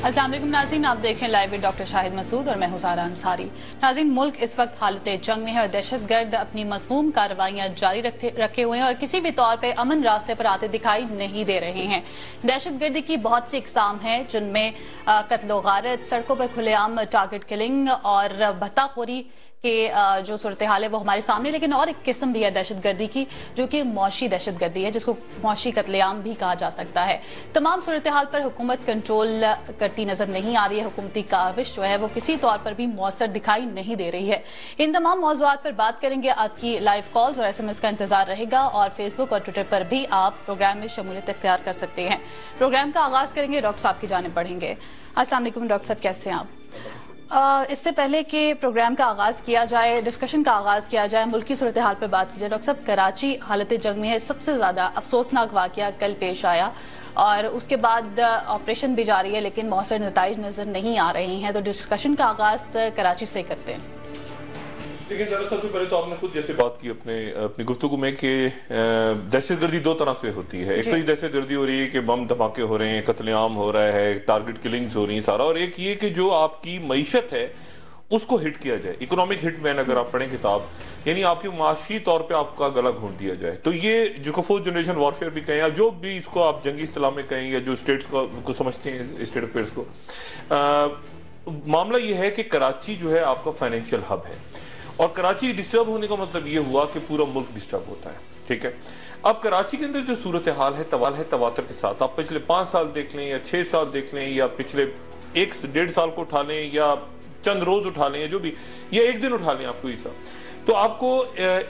अस्सलाम वालेकुम नाज़रीन, आप देख रहे हैं live with doctor Shahid Masood और मैं हूं सारा अंसारी। नाज़रीन, मुल्क इस वक्त हालत जंग में है और दहशतगर्द अपनी मज़मूम कार्रवाइयां जारी रखे हुए हैं और किसी भी तौर पर अमन रास्ते पर आते दिखाई नहीं दे रहे हैं। दहशतगर्दी की बहुत सी इकसाम हैं, जिनमें कत्ल गारत, सड़कों पर खुलेआम टारगेट किलिंग और भत्ताखोरी के जो सूरत हाल है वो हमारे सामने। लेकिन और एक किस्म भी है दहशतगर्दी की, जो कि मौशी दहशतगर्दी है, जिसको मौशी कत्लेआम भी कहा जा सकता है। तमाम सूरत हाल पर हुकूमत कंट्रोल करती नजर नहीं आ रही है। हुकूमती काविश जो है वो किसी तौर पर भी मौसर दिखाई नहीं दे रही है। इन तमाम मौज़ूआत पर बात करेंगे। आपकी लाइव कॉल्स और SMS का इंतजार रहेगा और फेसबुक और ट्विटर पर भी आप प्रोग्राम में शमूलियत इख्तियार कर सकते हैं। प्रोग्राम का आगाज करेंगे, डॉक्टर साहब की जानिब बढ़ेंगे। अस्सलाम वालेकुम डॉक्टर साहब, कैसे हैं आप? इससे पहले कि प्रोग्राम का आगाज किया जाए, डिस्कशन का आगाज किया जाए, मुल्की सूरत हाल पर बात की जाए। डॉक्टर साहब, कराची हालत जंग में है। सबसे ज्यादा अफसोसनाक वाकया कल पेश आया और उसके बाद ऑपरेशन भी जारी है, लेकिन मौसर नताइज नजर नहीं आ रहे हैं। तो डिस्कशन का आगाज कराची से करते हैं। लेकिन ज़रा सबसे पहले तो आपने खुद जैसे बात की अपनी गुफ्तगू में कि दहशतगर्दी दो तरह से होती है। एक तो ये दहशतगर्दी हो रही है कि बम धमाके हो रहे हैं, कत्लेआम हो रहा है, टारगेट किलिंग्स हो रही हैं सारा, और एक ये कि जो आपकी मईशत है उसको हिट किया जाए। इकोनॉमिक हिट मैन अगर आप पढ़ें किताब, यानी आपकी माशी तौर पे आपका गला घोंट दिया जाए। तो ये जो फोर्थ जनरेशन वॉरफेयर भी कहें या जो भी इसको आप जंगी इस्लाम में कहें या जो स्टेट्स को समझते हैं स्टेट अफेयर्स को, मामला ये है कि कराची जो है आपका फाइनेंशियल हब है और कराची डिस्टर्ब होने का मतलब ये हुआ कि पूरा मुल्क डिस्टर्ब होता है। ठीक है, अब कराची के अंदर जो सूरत हाल है तवातर के साथ, आप पिछले 5 साल देख लें या 6 साल देख लें या पिछले 1-1.5 साल को उठा लें या चंद रोज उठा लें या जो भी, या एक दिन उठा लें आपको ईसा, तो आपको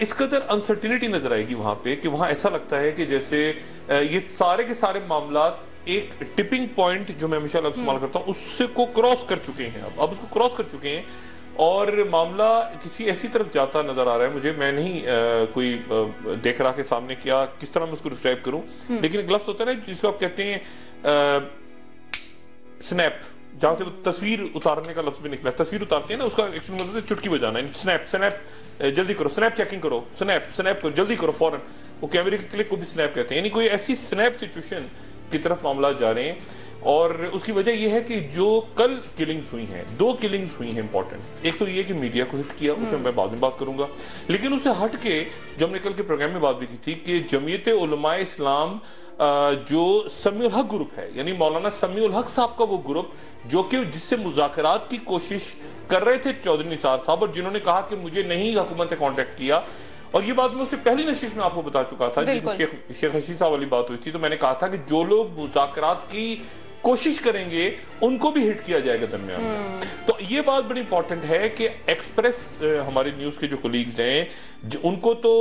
इस कदर अनसर्टिनिटी नजर आएगी वहां पे कि वहां ऐसा लगता है कि जैसे ये सारे के सारे मामला एक टिपिंग पॉइंट, जो मैं हमेशा लफ्ज़ इस्तेमाल करता हूँ, उससे को क्रॉस कर चुके हैं। अब उसको क्रॉस कर चुके हैं और मामला किसी ऐसी तरफ जाता नजर आ रहा है मुझे। मैं नहीं कोई देख रहा के सामने क्या किस तरह मैं उसको डिस्क्राइब करूं, लेकिन एक लफ्ज़ होता है ना जिसको आप कहते हैं स्नैप, जहां से वो तस्वीर उतारने का लफ्ज़ भी निकला। तस्वीर उतारते हैं ना, उसका एक्चुअली मतलब चुटकी बजाना। स्नैप जल्दी करो, स्नैप चेकिंग करो, स्नैप करो, जल्दी करो फौरन। वो कैमरे के क्लिक को भी स्नैप कहते हैं। यानी कोई ऐसी स्नैप सिचुएशन की तरफ मामला जा रहे हैं और उसकी वजह यह है कि जो कल किलिंग्स हुई हैं, 2 किलिंग्स हुई हैं इंपॉर्टेंट। एक तो ये कि मीडिया को हिट किया, उसमें मैं बाद में बात करूंगा, लेकिन उससे हट के जो हमने कल के प्रोग्राम में बात भी की थी कि जमीयत उलमाए इस्लाम जो समीउल हक ग्रुप है, यानी मौलाना समीउल हक साहब का वो ग्रुप जो कि जिससे मुज़ाकरात की कोशिश कर रहे थे चौधरी निसार साहब, और जिन्होंने कहा कि मुझे नहीं हुकूमत ने कॉन्टेक्ट किया, और ये बात मैं उससे पहली नशिश में आपको बता चुका था, शेख रशीद साहब वाली बात हुई थी, तो मैंने कहा था कि जो लोग मुज़ाकरात की कोशिश करेंगे उनको भी हिट किया जाएगा दरमियान में। तो ये बात बड़ी इंपॉर्टेंट है कि एक्सप्रेस हमारे न्यूज के जो कोलीग्स हैं उनको तो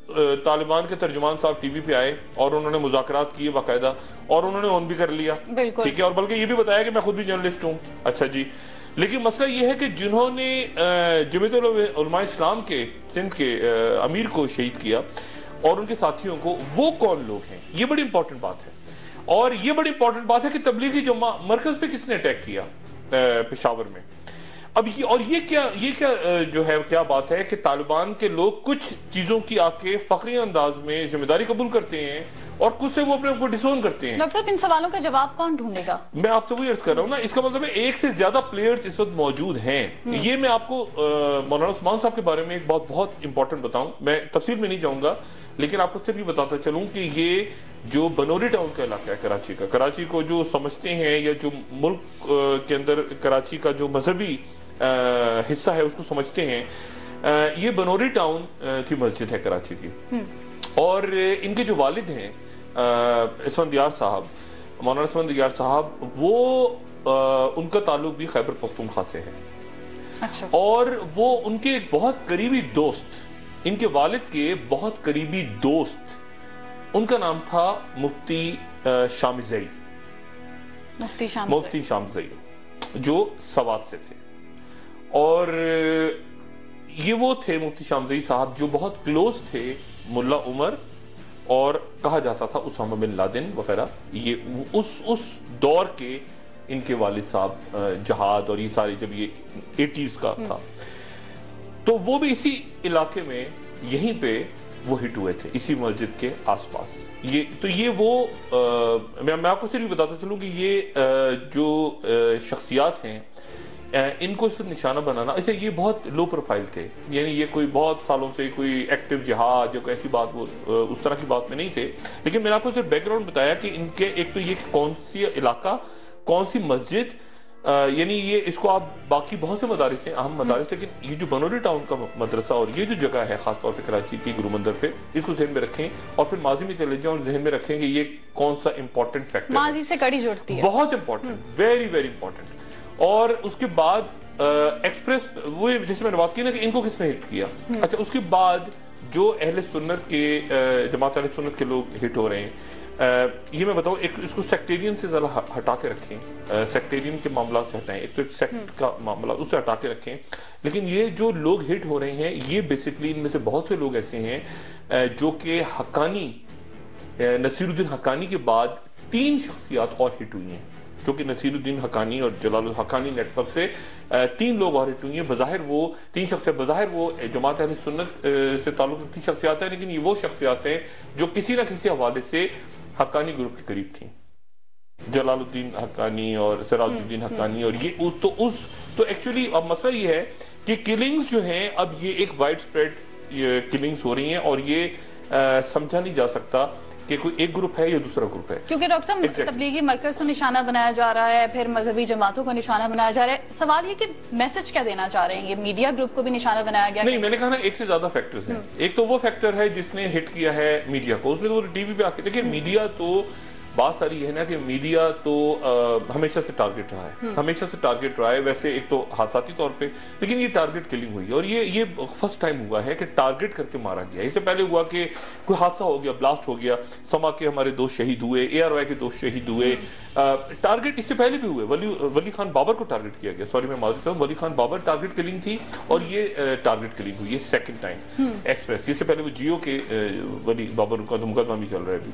तालिबान के तर्जुमान साहब टीवी पे आए और उन्होंने मुज़ाकरात किए बाकायदा, और उन्होंने ऑन भी कर लिया, ठीक है, और बल्कि ये भी बताया कि मैं खुद भी जर्नलिस्ट हूँ। अच्छा जी, लेकिन मसला ये है कि जिन्होंने जमीयत उलमा इस्लाम के सिंध के अमीर को शहीद किया और उनके साथियों को, वो कौन लोग हैं, ये बड़ी इंपॉर्टेंट बात है। और ये बड़ी इंपॉर्टेंट बात है कि तबलीगी जो मरकज पे किसने अटैक किया पेशावर में। अब ये क्या जो है क्या बात है कि तालिबान के लोग कुछ चीजों की आके फखरी अंदाज में जिम्मेदारी कबूल करते हैं और कुछ से वो अपने को डिसोन करते हैं। डॉक्टर साहब, इन सवालों का जवाब कौन ढूंढेगा? मैं आपसे वही अर्ज कर रहा हूँ ना, इसका मतलब है एक से ज्यादा प्लेयर्स इस वक्त मौजूद हैं। ये मैं आपको मौलाना उस्मान साहब के बारे में एक बात बहुत इंपॉर्टेंट बताऊं, मैं तफसील में नहीं जाऊंगा, लेकिन आपको सिर्फ ये बताता चलूं कि ये जो बनोरी टाउन का इलाका है कराची का, कराची को जो समझते हैं या जो मुल्क के अंदर कराची का जो मजहबी हिस्सा है उसको समझते हैं, ये बनोरी टाउन की मस्जिद है कराची की। और इनके जो वालिद हैं इसफंदियार साहब, मौलाना इसफंदियार साहब, वो उनका ताल्लुक भी खैबर पख्तूनख्वा से है। अच्छा। और वो उनके एक बहुत करीबी दोस्त, इनके वालिद के बहुत करीबी दोस्त, उनका नाम था मुफ्ती शामिज़ई, मुफ्ती शामिज़ई, जो सवात से थे। और ये वो थे मुफ्ती शामिज़ई साहब जो बहुत क्लोज थे मुल्ला उमर, और कहा जाता था उसामा बिन लादेन वगैरह। ये उस दौर के इनके वालिद साहब जहाद और ये सारे, जब ये 80s का था, तो वो भी इसी इलाके में यहीं पे वो हिट हुए थे इसी मस्जिद के आसपास। ये वो मैं आपको सिर्फ बताता चलूं कि ये जो शख्सियात हैं इनको इस वक्त निशाना बनाना, अच्छा ये बहुत लो प्रोफाइल थे, यानी ये कोई बहुत सालों से कोई एक्टिव जिहाद या कोई ऐसी बात वो उस तरह की बात में नहीं थे, लेकिन मैंने आपको सिर्फ बैकग्राउंड बताया कि इनके एक तो ये कौन सी इलाका, कौन सी मस्जिद, यानी ये इसको आप बाकी बहुत से मदारिस हैं, अहम मदारिस, लेकिन ये जो बनोरी टाउन का मदरसा और ये जो जगह है खासतौर पर कराची की गुरु मंदिर पे, इसको जहन में रखें और फिर माजी में चले जाएं और जहन में रखें कि ये कौन सा इंपॉर्टेंट फैक्टर माजी से कड़ी जुड़ती है, बहुत इंपॉर्टेंट, वेरी वेरी इंपॉर्टेंट। और उसके बाद एक्सप्रेस वो जिसमें मैंने बात की ना कि इनको किसने हिट किया, अच्छा उसके बाद जो अहले सुन्नत के जमात अहले सुन्नत के लोग हिट हो रहे हैं, ये मैं बताऊं, एक इसको सेक्टेरियन से जरा हटा के रखें, सेक्टेरियन के मामला से हटाएं, एक तो एक सेक्ट का मामला उससे हटा के रखें, लेकिन ये जो लोग हिट हो रहे हैं ये बेसिकली इनमें से बहुत से लोग ऐसे हैं जो कि हक्कानी, नसीरुद्दीन हक्कानी के बाद 3 शख्सियात और हिट हुई हैं, जो कि नसीरुद्दीन हक्कानी और जलालुल हक्कानी नेटवर्क से 3 लोग और हिट हुई हैं। बज़ाहिर वो 3 शख्सियात, बज़ाहिर वो जमात अहले सुन्नत से ताल्लुक रखती शख्सियात हैं, लेकिन ये वो शख्सियात हैं जो किसी ना किसी हवाले से हक्कानी ग्रुप के करीब थी, जलालुद्दीन हक्कानी और सिराजुद्दीन हक्कानी, और ये तो एक्चुअली अब मसला ये है कि किलिंग्स जो हैं अब ये एक वाइड स्प्रेड किलिंग्स हो रही हैं और ये समझा नहीं जा सकता कि कोई एक ग्रुप है या दूसरा ग्रुप है, क्योंकि डॉक्टर साहब तबलीगी मरकज को निशाना बनाया जा रहा है, फिर मजहबी जमातों को निशाना बनाया जा रहा है। सवाल ये कि मैसेज क्या देना चाह रहे हैं, ये मीडिया ग्रुप को भी निशाना बनाया गया? नहीं, मैंने कहा ना एक से ज्यादा फैक्टर्स हैं। एक तो वो फैक्टर है जिसने हिट किया है मीडिया को, उसने तो टीवी पे आके देखिए, मीडिया तो बात सारी है ना कि मीडिया तो हमेशा से टारगेट रहा है, हमेशा से टारगेट रहा है, वैसे एक तो हादसाती तौर पे, लेकिन ये टारगेट किलिंग हुई है और ये फर्स्ट टाइम हुआ है कि टारगेट करके मारा गया। इससे पहले हुआ कि कोई हादसा हो गया, ब्लास्ट हो गया, समा के हमारे 2 शहीद हुए, ARY के 2 शहीद हुए, टारगेट इससे पहले भी हुए, वली खान बाबर को टारगेट किया गया, सॉरी मैं माफ करता हूं, वली खान बाबर टारगेट किलिंग थी और ये टारगेट किलिंग हुई, ये सेकंड टाइम एक्सप्रेस, इससे पहले वो जियो के वली बाबर का मुकदमा भी चल रहा है अभी,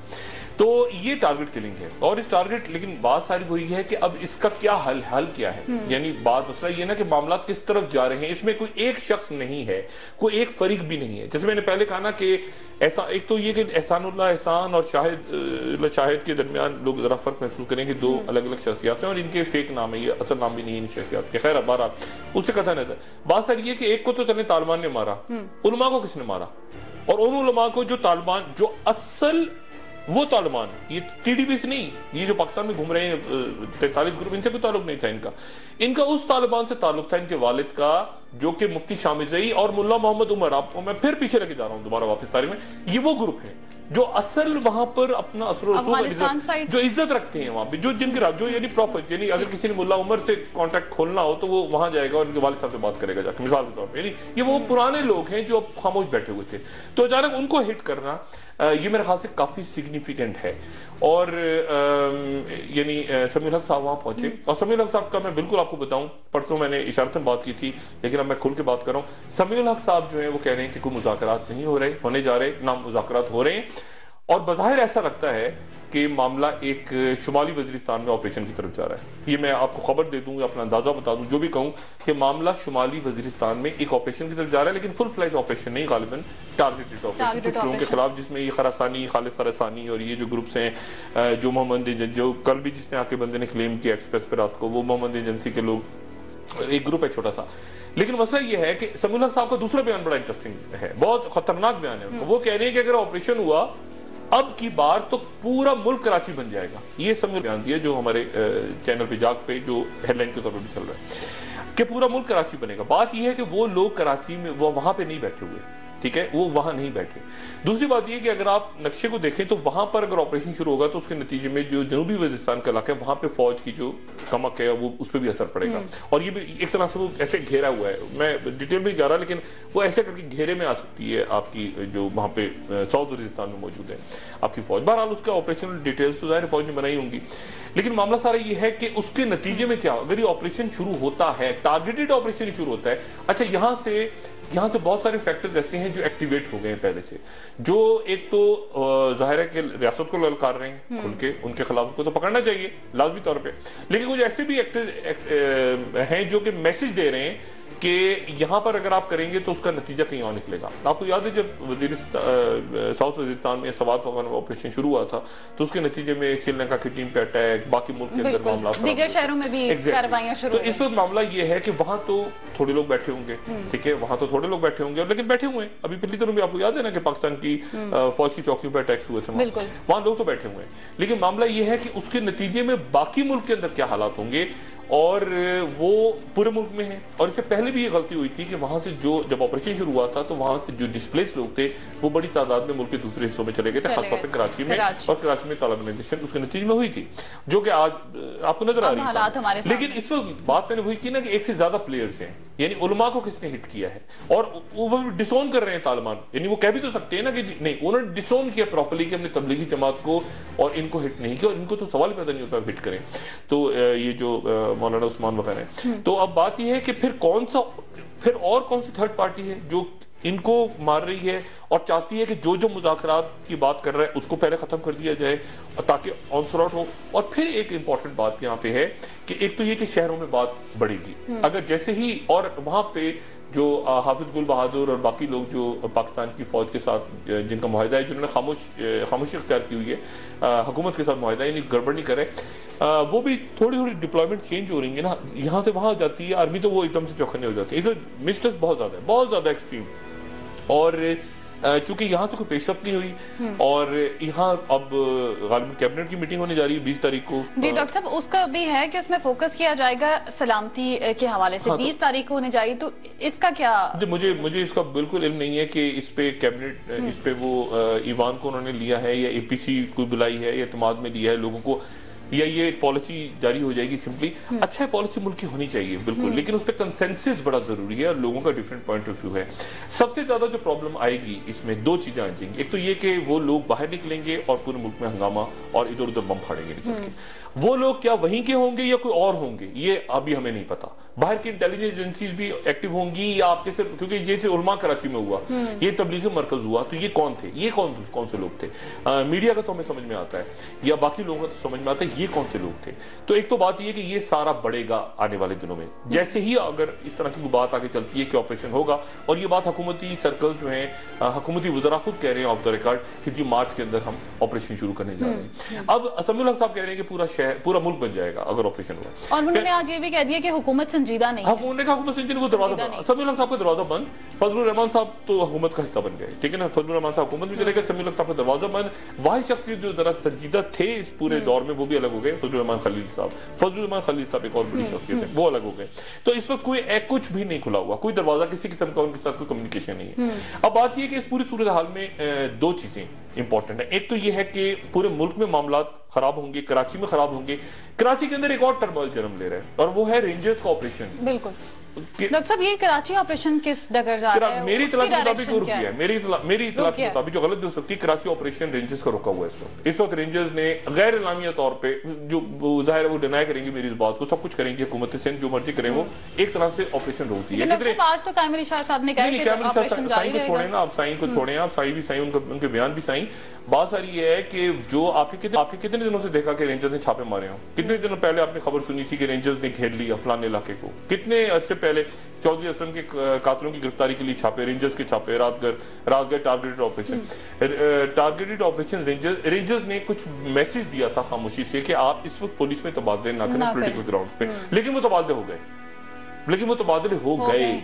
तो ये टारगेट किलिंग है। और इस टारगेट, लेकिन बात सारी वही है कि अब इसका क्या हल क्या है, यानी बात मसला ये ना कि मामला किस तरफ जा रहे हैं, इसमें कोई एक शख्स नहीं है, कोई एक फरीक भी नहीं है। जैसे मैंने पहले कहा ना कि ऐसा, एक तो ये कि एहसानुल्लाह एहसान और शाहिद के दरमियान लोग जरा फर्क महसूस करेंगे, 2 अलग अलग शख्सियात हैं और इनके फेक नाम है, ये असल नाम भी नहीं है इन शख्सियात के। खैर अब उससे कथा नहीं था, बात सारी ये कि एक को तो चले तालिबान ने मारा, उलमा को किसने मारा, और उन उलमा को जो तालिबान, जो असल वो तालिबान, ये TDP से नहीं, ये जो पाकिस्तान में घूम रहे हैं 43 ग्रुप, इनसे कोई ताल्लुक नहीं था इनका उस तालिबान से ताल्लुक था इनके वालिद का, जो कि मुफ्ती शामिज़ई और मुल्ला मोहम्मद उमर, आपको मैं फिर पीछे लेके जा रहा हूं दोबारा वापस तारीख में, ये वो ग्रुप है जो असल वहां पर अपना असर जो इज्जत रखते हैं वहां पे, जो जिनके जो यानी प्रॉपर, यानी अगर किसी ने मुल्ला उमर से कांटेक्ट खोलना हो तो वो वहां जाएगा और उनके वालिद साहब से बात करेगा जाके, मिसाल के तौर पे, यानी ये वो पुराने लोग हैं जो अब खामोश बैठे हुए थे, तो अचानक उनको हिट करना ये मेरे ख्याल से काफी सिग्निफिकेंट है। और यानी समीउल हक साहब वहां पहुंचे, और समीउल हक साहब का मैं बिल्कुल आपको बताऊं, परसों मैंने इशारतन बात की थी लेकिन अब मैं खुल के बात कर रहा हूं, समीउल हक साहब जो है वो कह रहे हैं कि कोई मुज़ाकरात नहीं हो रहे, होने जा रहे, ना मुज़ाकरात हो रहे हैं, और बज़ाहिर ऐसा लगता है कि मामला एक शुमाली वज़ीरिस्तान में ऑपरेशन की तरफ जा रहा है। ये मैं आपको खबर दे दूं या अपना अंदाजा बता दूं, जो भी कहूं कि मामला शुमाली वज़ीरिस्तान में एक ऑपरेशन की तरफ जा रहा है, लेकिन फुल फ्लैज ऑपरेशन नहीं, गालिबन टारगेटेड ऑपरेशन कुछ लोगों के खिलाफ, जिसमें ये खरासानी, खालिद खरासानी और ये जो ग्रुप्स हैं, जो मोहम्मद, जो कल भी जिसने आके बंदे ने क्लेम किया एक्सप्रेस पे रात को, वो मोहम्मद एजेंसी के लोग, एक ग्रुप है छोटा सा। लेकिन मसला ये है कि समीउल हक साहब का दूसरा बयान बड़ा इंटरेस्टिंग है, बहुत खतरनाक बयान है। वो कह रहे हैं कि अगर ऑपरेशन हुआ अब की बार तो पूरा मुल्क कराची बन जाएगा। ये समीउल बयान दिया जो हमारे चैनल पे जाग पे जो हेडलाइन के तौर पर भी चल रहा है कि पूरा मुल्क कराची बनेगा। बात यह है कि वो लोग कराची में वो वहां पे नहीं बैठे हुए, ठीक है, वो वहां नहीं बैठे। दूसरी बात यह कि अगर आप नक्शे को देखें तो वहां पर अगर ऑपरेशन शुरू होगा तो उसके नतीजे में जो जनूबी वजीरिस्तान का इलाका है वहां पे फौज की जो कमक है वो उस पर भी असर पड़ेगा, और ये भी एक तरह से वो ऐसे घेरा हुआ है, मैं डिटेल में जा रहा, लेकिन वो ऐसे करके घेरे में आ सकती है आपकी जो वहां पे साउथ वजीरिस्तान में मौजूद है आपकी फौज। बहरहाल उसका ऑपरेशनल डिटेल्स तो जाहिर फौज ने बनाई होंगी, लेकिन मामला सारा ये है कि उसके नतीजे में क्या, अगर ये ऑपरेशन शुरू होता है, टारगेटेड ऑपरेशन शुरू होता है, अच्छा यहां से बहुत सारे फैक्टर्स ऐसे हैं जो एक्टिवेट हो गए हैं पहले से, जो एक तो जाहिर है कि रियासत को ललकार रहे हैं खुल के, उनके खिलाफ को तो पकड़ना चाहिए लाजमी तौर पे, लेकिन कुछ ऐसे भी एक्टर हैं जो कि मैसेज दे रहे हैं कि यहाँ पर अगर आप करेंगे तो उसका नतीजा कहीं और निकलेगा। आपको याद है जब साउथ वजीरिस्तान में सवात फगवान ऑपरेशन शुरू हुआ था तो उसके नतीजे में श्रीलंका की टीम पे अटैक, बाकी मुल्क के अंदर मामला, दीगर शहरों में भी कार्रवाइयां शुरू। तो इस वक्त मामला ये है कि वहां तो थोड़े लोग बैठे होंगे, ठीक है, वहां तो थोड़े लोग बैठे होंगे, लेकिन बैठे हुए हैं। अभी पिछली तरह भी आपको याद है ना कि पाकिस्तान की फौज की चौकियों पर अटैक्स हुए थे, वहां लोग तो बैठे हुए हैं, लेकिन मामला ये है कि उसके नतीजे में बाकी मुल्क के अंदर क्या हालात होंगे, और वो पूरे मुल्क में है। और इससे पहले भी ये गलती हुई थी कि वहां से जो जब ऑपरेशन शुरू हुआ था तो वहां से जो डिस्प्लेस लोग थे वो बड़ी तादाद में मुल्क के दूसरे हिस्सों में चले गए थे, खासतौर पर कराची में, और कराची में तालिबानाइजेशन उसके नतीजे में हुई थी, जो कि आज आपको नजर आ रही है। लेकिन इस वक्त बात मैंने वही की ना कि एक से ज्यादा प्लेयर्स हैं, यानी उलमा को किसने हिट किया है, और वो डिसोन कर रहे हैं तालिबान, यानी वो कह भी तो सकते हैं ना कि नहीं, उन्होंने डिसोन किया प्रॉपर्ली कि हमने तबलीगी जमात को और इनको हिट नहीं किया, और इनको तो सवाल पैदा नहीं होता हिट करें। तो ये जो मौलाना उस्मान वगैरह है, तो अब बात यह है कि फिर कौन सी थर्ड पार्टी है जो इनको मार रही है और चाहती है कि जो जो मुज़ाकरात की बात कर रहा है उसको पहले खत्म कर दिया जाए ताकि ऑनस्लॉट हो। और फिर एक इंपॉर्टेंट बात यहाँ पे है कि एक तो ये कि शहरों में बात बढ़ेगी अगर जैसे ही, और वहां पे जो हाफिज गुल बहादुर और बाकी लोग जो पाकिस्तान की फौज के साथ जिनका मुआहिदा है, जिन्होंने खामोशी इख्तियार की हुई है हुकूमत के साथ मुआहिदा, यानी गड़बड़ नहीं करे, वो भी थोड़ी थोड़ी डिप्लॉयमेंट चेंज हो रही है ना, यहाँ से वहां जाती है आर्मी, तो वो एकदम से चौकन्ने हो जाती है। इसमें मिस्टेक्स बहुत ज्यादा है, बहुत ज्यादा एक्सट्रीम, और चूंकि यहाँ से कोई पेशरफ नहीं हुई, और यहाँ अब गालिबन कैबिनेट की मीटिंग होने जा रही है 20 तारीख को। जी डॉक्टर साहब, उसका भी है कि उसमें फोकस किया जाएगा सलामती के हवाले से, 20 तारीख को होने जा रही, तो इसका क्या? मुझे इसका बिल्कुल इल्म नहीं है कि इस पे कैबिनेट, इस पे वो ईवान को उन्होंने लिया है या APC को बुलाई है या इत्मीनान में लिया है लोगों को, या ये पॉलिसी जारी हो जाएगी सिंपली। अच्छा है, पॉलिसी मुल्क की होनी चाहिए बिल्कुल, लेकिन उस पर कंसेंसस बड़ा जरूरी है और लोगों का डिफरेंट पॉइंट ऑफ व्यू है। सबसे ज्यादा जो प्रॉब्लम आएगी इसमें दो चीजें आ जाएंगी, एक तो ये कि वो लोग बाहर निकलेंगे और पूरे मुल्क में हंगामा और इधर उधर बम फाड़ेंगे निकल के। वो लोग क्या वहीं के होंगे या कोई और होंगे, ये अभी हमें नहीं पता। बाहर की इंटेलिजेंस एजेंसीज भी एक्टिव होंगी या आपके सिर्फ, क्योंकि जैसे उलमा कराची में हुआ, ये तबलीगी मरकज हुआ, तो ये कौन थे, ये कौन से लोग थे, मीडिया का तो हमें समझ में आता है या बाकी लोगों का तो समझ में आता है ये कौन से लोग थे। तो एक तो बात ये कि ये सारा बढ़ेगा आने वाले दिनों में, जैसे ही अगर इस तरह की बात आगे चलती है कि ऑपरेशन होगा, और ये बात हुकूमती सर्कल जो है, हुकूमती वज़रा खुद कह रहे हैं ऑफ द रिकॉर्ड कि जी मार्च के अंदर हम ऑपरेशन शुरू करने जा रहे हैं। अब समीउल हक साहब कह रहे हैं कि पूरा मुल्क बन जाएगा अगर ऑपरेशन हुआ, और उन्होंने आज ये भी कह दिया कि हुकूमत संजीदा नहीं है। उन्होंने कहा हुकूमत संजीदा, वो दरवाजा बंद, समीउल हक साहब का दरवाजा बंद, फजलुर रहमान साहब तो हुकूमत का हिस्सा बन गए, ठीक है ना, फजलुर रहमान साहब हुकूमत में चले गए, समीउल हक साहब का दरवाजा बंद। वही शख्सियत जो जरा संजीदा थे इस पूरे दौर में वो भी अलग हो गए, फजलुर रहमान खलील साहब एक और बड़ी शख्सियत है, वो अलग हो गए। तो इस वक्त कोई कुछ भी नहीं खुला हुआ, कोई दरवाजा किसी किस्म का उनके साथ कोई कम्युनिकेशन नहीं है। अब बात यह कि इस पूरी सूरत हाल में दो चीजें इंपॉर्टेंट है, एक तो ये है कि पूरे मुल्क में मामला खराब होंगे, कराची में खराब होंगे, कराची के अंदर एक और टर्मोइल जन्म ले रहा है और वो है रेंजर्स का ऑपरेशन। बिल्कुल डॉक्टर साहब, ये कराची ऑपरेशन किस डगर जा रहा है? मेरी इत्तला के मुताबिक रुक गया है, मेरी इत्तला के मुताबिक, जो गलत भी हो सकती है, कराची ऑपरेशन रेंजर्स का रुका हुआ है इस वक्त रेंजर्स ने गैर इलामिया तौर पे, जो जाहिर है वो डिनाई करेंगे मेरी इस बात को, सब कुछ करेंगे, हुकूमत सिंध जो मर्जी करे, वो एक तरह से ऑपरेशन रोकती है। आज तो कामिल शाह साहब ने कहा कि ऑपरेशन जारी रहेगा। छोड़े ना, आप साईं को छोड़े, आप साईं भी साईं, उनके बयान भी साईं। बात सारी ये है कि जो आपके कितने दिनों से देखा कि रेंजर्स ने छापे मारे हो, कितने दिनों पहले आपने खबर सुनी थी कि रेंजर्स ने घेर लिया फलाने इलाके को, कितने अरसे पहले चौधरी असलम के कातलों की गिरफ्तारी के लिए छापे, रेंजर्स के छापे, रातगढ़ टारगेटेड ऑपरेशन रेंजर्स ने कुछ मैसेज दिया था खामोशी से कि आप इस वक्त पुलिस में तबादले ना करें पॉलिटिकल ग्राउंड पे, लेकिन वो तबादले हो गए।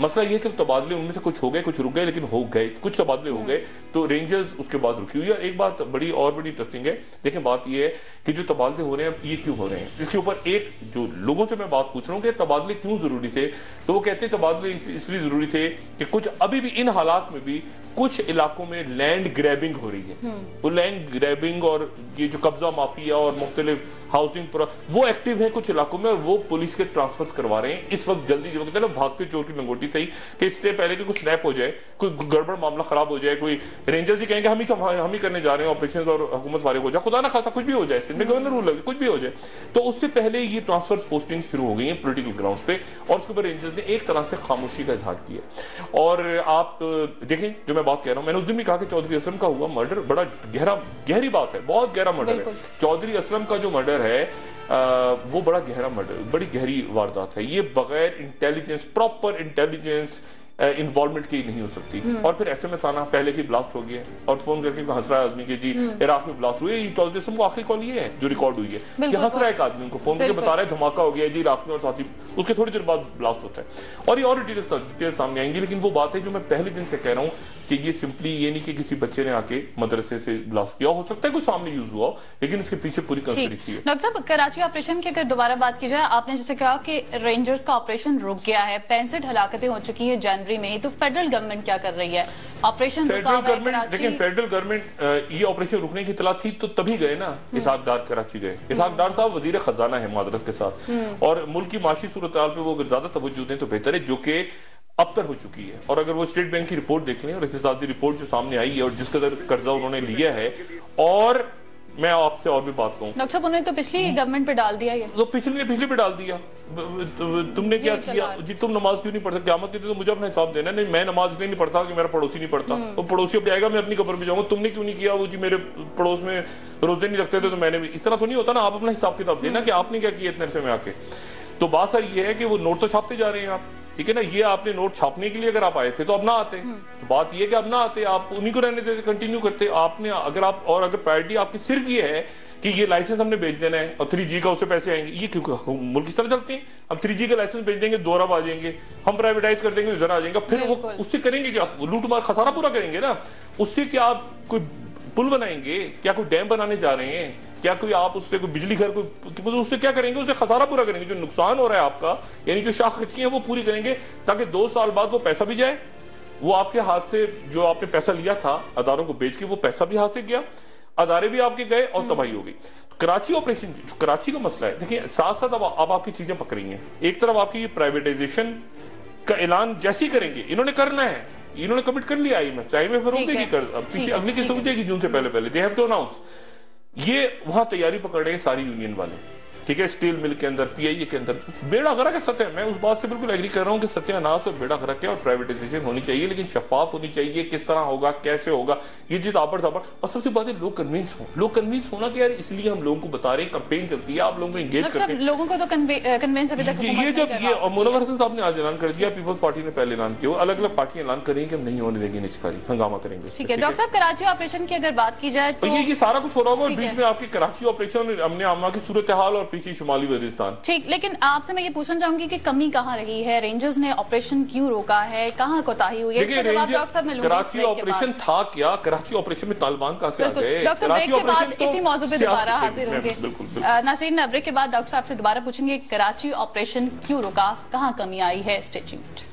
मसला ये कि तबादले उनमें से कुछ हो गए, कुछ रुक गए, लेकिन हो गए, कुछ तबादले हो गए, तो रेंजर्स उसके बाद रुकी हुई है। एक बात बड़ी इंटरेस्टिंग है, देखिए बात ये है कि जो तबादले हो रहे हैं ये क्यों हो रहे हैं, इसके ऊपर एक जो लोगों से मैं बात पूछ रहा हूँ कि तबादले क्यों जरूरी थे, तो वो कहते हैं तबादले इसलिए जरूरी थे कि कुछ अभी भी इन हालात में भी कुछ इलाकों में लैंड ग्रैबिंग हो रही है, वो लैंड ग्रैबिंग और ये जो कब्जा माफिया और मुख्तलिफ हाउसिंग वो एक्टिव है कुछ इलाकों में, और वो पुलिस के ट्रांसफर करवा रहे हैं इस वक्त जल्दी, जो कहते हैं ना भागते चोर की लंगोटी होती सही कि इससे पहले कि कोई स्नैप हो जाए, कोई गड़बड़ मामला खराब हो जाए, कोई रेंजर्स ही कहेंगे हम ही करने जा रहे हैं ऑपरेशन और हुकूमत वाले हो जाए, खुदा ना खासा कुछ भी हो जाए, सिंध गवर्नर रूल लगे, कुछ भी हो जाए, तो उससे पहले ये ट्रांसफर पोस्टिंग शुरू हो गई है पोलिटिकल ग्राउंड पे, और उसके ऊपर रेंजर्स ने एक तरह से खामोशी का इजहार किया। और आप देखें जो मैं बात कह रहा हूं, मैंने उस दिन भी कहा कि चौधरी असलम का हुआ मर्डर बड़ा गहरी बात है, बहुत गहरा मर्डर है। चौधरी असलम का जो मर्डर है वो बड़ा गहरा मर्डर, बड़ी गहरी वारदात है। ये बगैर इंटेलिजेंस, प्रॉपर इंटेलिजेंस इन्वॉल्वमेंट की नहीं हो सकती। और फिर SMS आना, पहले की ब्लास्ट हो गया और फोन करके हंस रहा है आदमी के जी इराक में ब्लास्ट हुई, चौधरी असलम को आखिरी कॉल ये है जो रिकॉर्ड हुई है कि हंस रहा है एक आदमी को फोन करके बता रहा है धमाका हो गया जी इराक में, और साथ ही उसके थोड़ी देर बाद ब्लास्ट होता है। और ये और डिटेल सामने आएंगी, लेकिन वो बात है जो मैं पहले दिन से कह रहा हूँ कि ये सिंपली ये नहीं कि किसी बच्चे ने आके मदरसे से ब्लास्ट किया, हो सकता है कोई सामने यूज हुआ, लेकिन इसके पीछे पूरी कंस्पिरेसी है। डॉक्टर साहब, कराची ऑपरेशन की अगर दोबारा बात की जाए, आपने जैसे कहा कि रेंजर्स का ऑपरेशन रुक गया है, 65 हलाकतें हो चुकी हैं जनवरी में ही, तो फेडरल गवर्नमेंट क्या कर रही है? ऑपरेशन फेडरल गवर्नमेंट ये ऑपरेशन रुकने की इतला थी तो तभी गए ना, इसहाक डार कराची गए। इसहाक डार साहब वजीर खजाना है माजरत के साथ, और मुल्क की माशी सूरत हाल पे वो अगर ज्यादा तवज्जो दें तो बेहतर है, जो कि अबतर हो चुकी है। और अगर वो स्टेट बैंक की रिपोर्ट देख लें और इक़्तिसादी रिपोर्ट जो सामने आई है और जिस कदर कर्जा उन्होंने लिया है, और मैं आपसे और भी बात कहूं, डॉक्टर साहब उन्होंने तो पिछली गवर्नमेंट पे डाल दिया है, तो पिछले पे डाल दिया। तुमने क्या किया जी? तुम नमाज क्यों नहीं पढ़ते? क़यामत के दिन तो मुझे अपना हिसाब देना। नहीं, मैं नमाज नहीं पढ़ता कि मेरा पड़ोसी नहीं पढ़ता, वो पड़ोसी अब जाएगा, मैं अपनी कब्र पे जाऊंगा, तुमने क्यों नहीं किया? वो जी मेरे पड़ोस में रोजे नहीं रखते थे तो मैंने भी। इस तरह तो नहीं होता ना, आप अपना हिसाब किताब देना कि आपने क्या किया इतने अरसे में आके। तो बात सर ये है कि वो नोट तो छापते जा रहे हैं आप, ठीक है ना, ये आपने नोट छापने के लिए अगर आप आए थे तो अब ना आते, तो बात ये कि अब ना आते, आप उन्हीं को रहने देते, कंटिन्यू करते आपने। अगर प्रायोरिटी आपकी सिर्फ ये है कि ये लाइसेंस हमने बेच देना है और 3G का उससे पैसे आएंगे, ये क्यों मुल्क इस तरह चलते हैं? हम 3G का लाइसेंस बेच देंगे, 2 अरब आ जाएंगे, हम प्राइवेटाइज कर देंगे, इधर आ जाएंगे, फिर वो उससे करेंगे क्या? लूट मार खसारा पूरा करेंगे ना। उससे क्या आप कोई पुल बनाएंगे? क्या कोई डैम बनाने जा रहे हैं? क्या कोई आप उससे कोई बिजली घर कोई उससे क्या करेंगे? उससे खसारा पूरा करेंगे, जो नुकसान हो रहा है आपका, यानी जो शाख खर्ची है वो पूरी करेंगे, ताकि 2 साल बाद वो पैसा भी जाए, वो आपके हाथ से जो आपने पैसा लिया था अदारों को बेच के, वो पैसा भी हाथ से गया, अदारे भी आपके गए और तबाही हो गई। कराची ऑपरेशन, कराची का मसला है, देखिए साथ साथ अब आपकी चीजें पक रही हैं। एक तरफ आपकी प्राइवेटाइजेशन का ऐलान जैसे ही करेंगे, इन्होंने करना है, इन्होंने कमिट कर लिया IMF रोक देगी, पीछे अगली किस्त रुक जाएगी जून से पहले दे हैव टू अनाउंस। ये वहां तैयारी पकड़ रहे हैं सारी यूनियन वाले, ठीक है, स्टील मिल के अंदर, PIA के अंदर बेड़ा गरक है सत्य। मैं उस बात से बिल्कुल एग्री कर रहा हूं कि सत्यानाश और बेड़ा गरक है और प्राइवेटाइजेशन होनी चाहिए, लेकिन शफाफ होनी चाहिए। किस तरह होगा, कैसे होगा, ये चीज आबड़ धाबड़। और सबसे बात है लोग कन्विंस होना कि यार इसलिए हम लोगों को बता रहे हैं, कैंपेन चलती है, आप लोगों को एंगेज करते हैं। लोगों को तो कन्विंस अभी तक ये जब ये मुनव्वर हसन साहब ने आज ऐलान कर दिया, पीपल्स पार्टी ने पहले ऐलान किया, अलग अलग पार्टी ऐलान करेंगे कि हम नहीं होने देंगे निचकारी, हंगामा करेंगे। ठीक है डॉक्टर साहब, कराची ऑपरेशन की अगर बात की जाए तो ये सारा कुछ हो रहा होगा, बीच में आपकी कराची ऑपरेशन, अमन अमा की सूरत हाल, और पीछे शुमाली वजीरिस्तान। ठीक, लेकिन आपसे मैं ये पूछना चाहूंगी कि कमी कहाँ रही है? रेंजर्स ने ऑपरेशन क्यों रोका है? कहाँ कोताही हुई है? इसका जवाब डॉक्टर साहब मैं लूंगी। कराची ऑपरेशन था क्या? कराची ऑपरेशन में तालिबान कहाँ से आ गए? डॉक्टर साहब ब्रेक के बाद इसी मौजू पे दोबारा हाजिर होंगे। नाज़रीन, ब्रेक के बाद डॉक्टर साहब से दोबारा पूछेंगे कराची ऑपरेशन क्यों रुका, कहाँ कमी आई है। Stay tuned.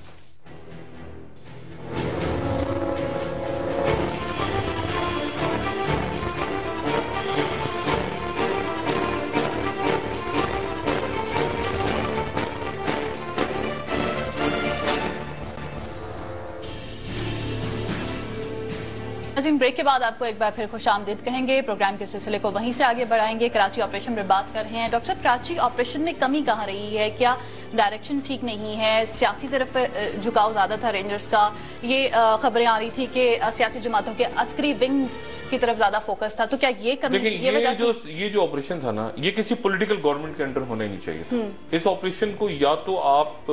ब्रेक के बाद आपको एक बार फिर खुशामदीद कहेंगे। प्रोग्राम के सिलसिले को वहीं से आगे बढ़ाएंगे। कराची ऑपरेशन पर बात कर रहे हैं। डॉक्टर साहब, कराची ऑपरेशन में कमी कहाँ रही है? क्या डायरेक्शन ठीक नहीं है? सियासी तरफ झुकाव ज्यादा था रेंजर्स का। ये खबरें आ रही थी कि सियासी जमातों के अस्करी विंग्स की तरफ ज्यादा फोकस था, तो क्या ये कमी? ये जो ऑपरेशन था ना, ये किसी पॉलिटिकल गवर्नमेंट के अंडर होना ही नहीं चाहिए था। इस ऑपरेशन को या तो आप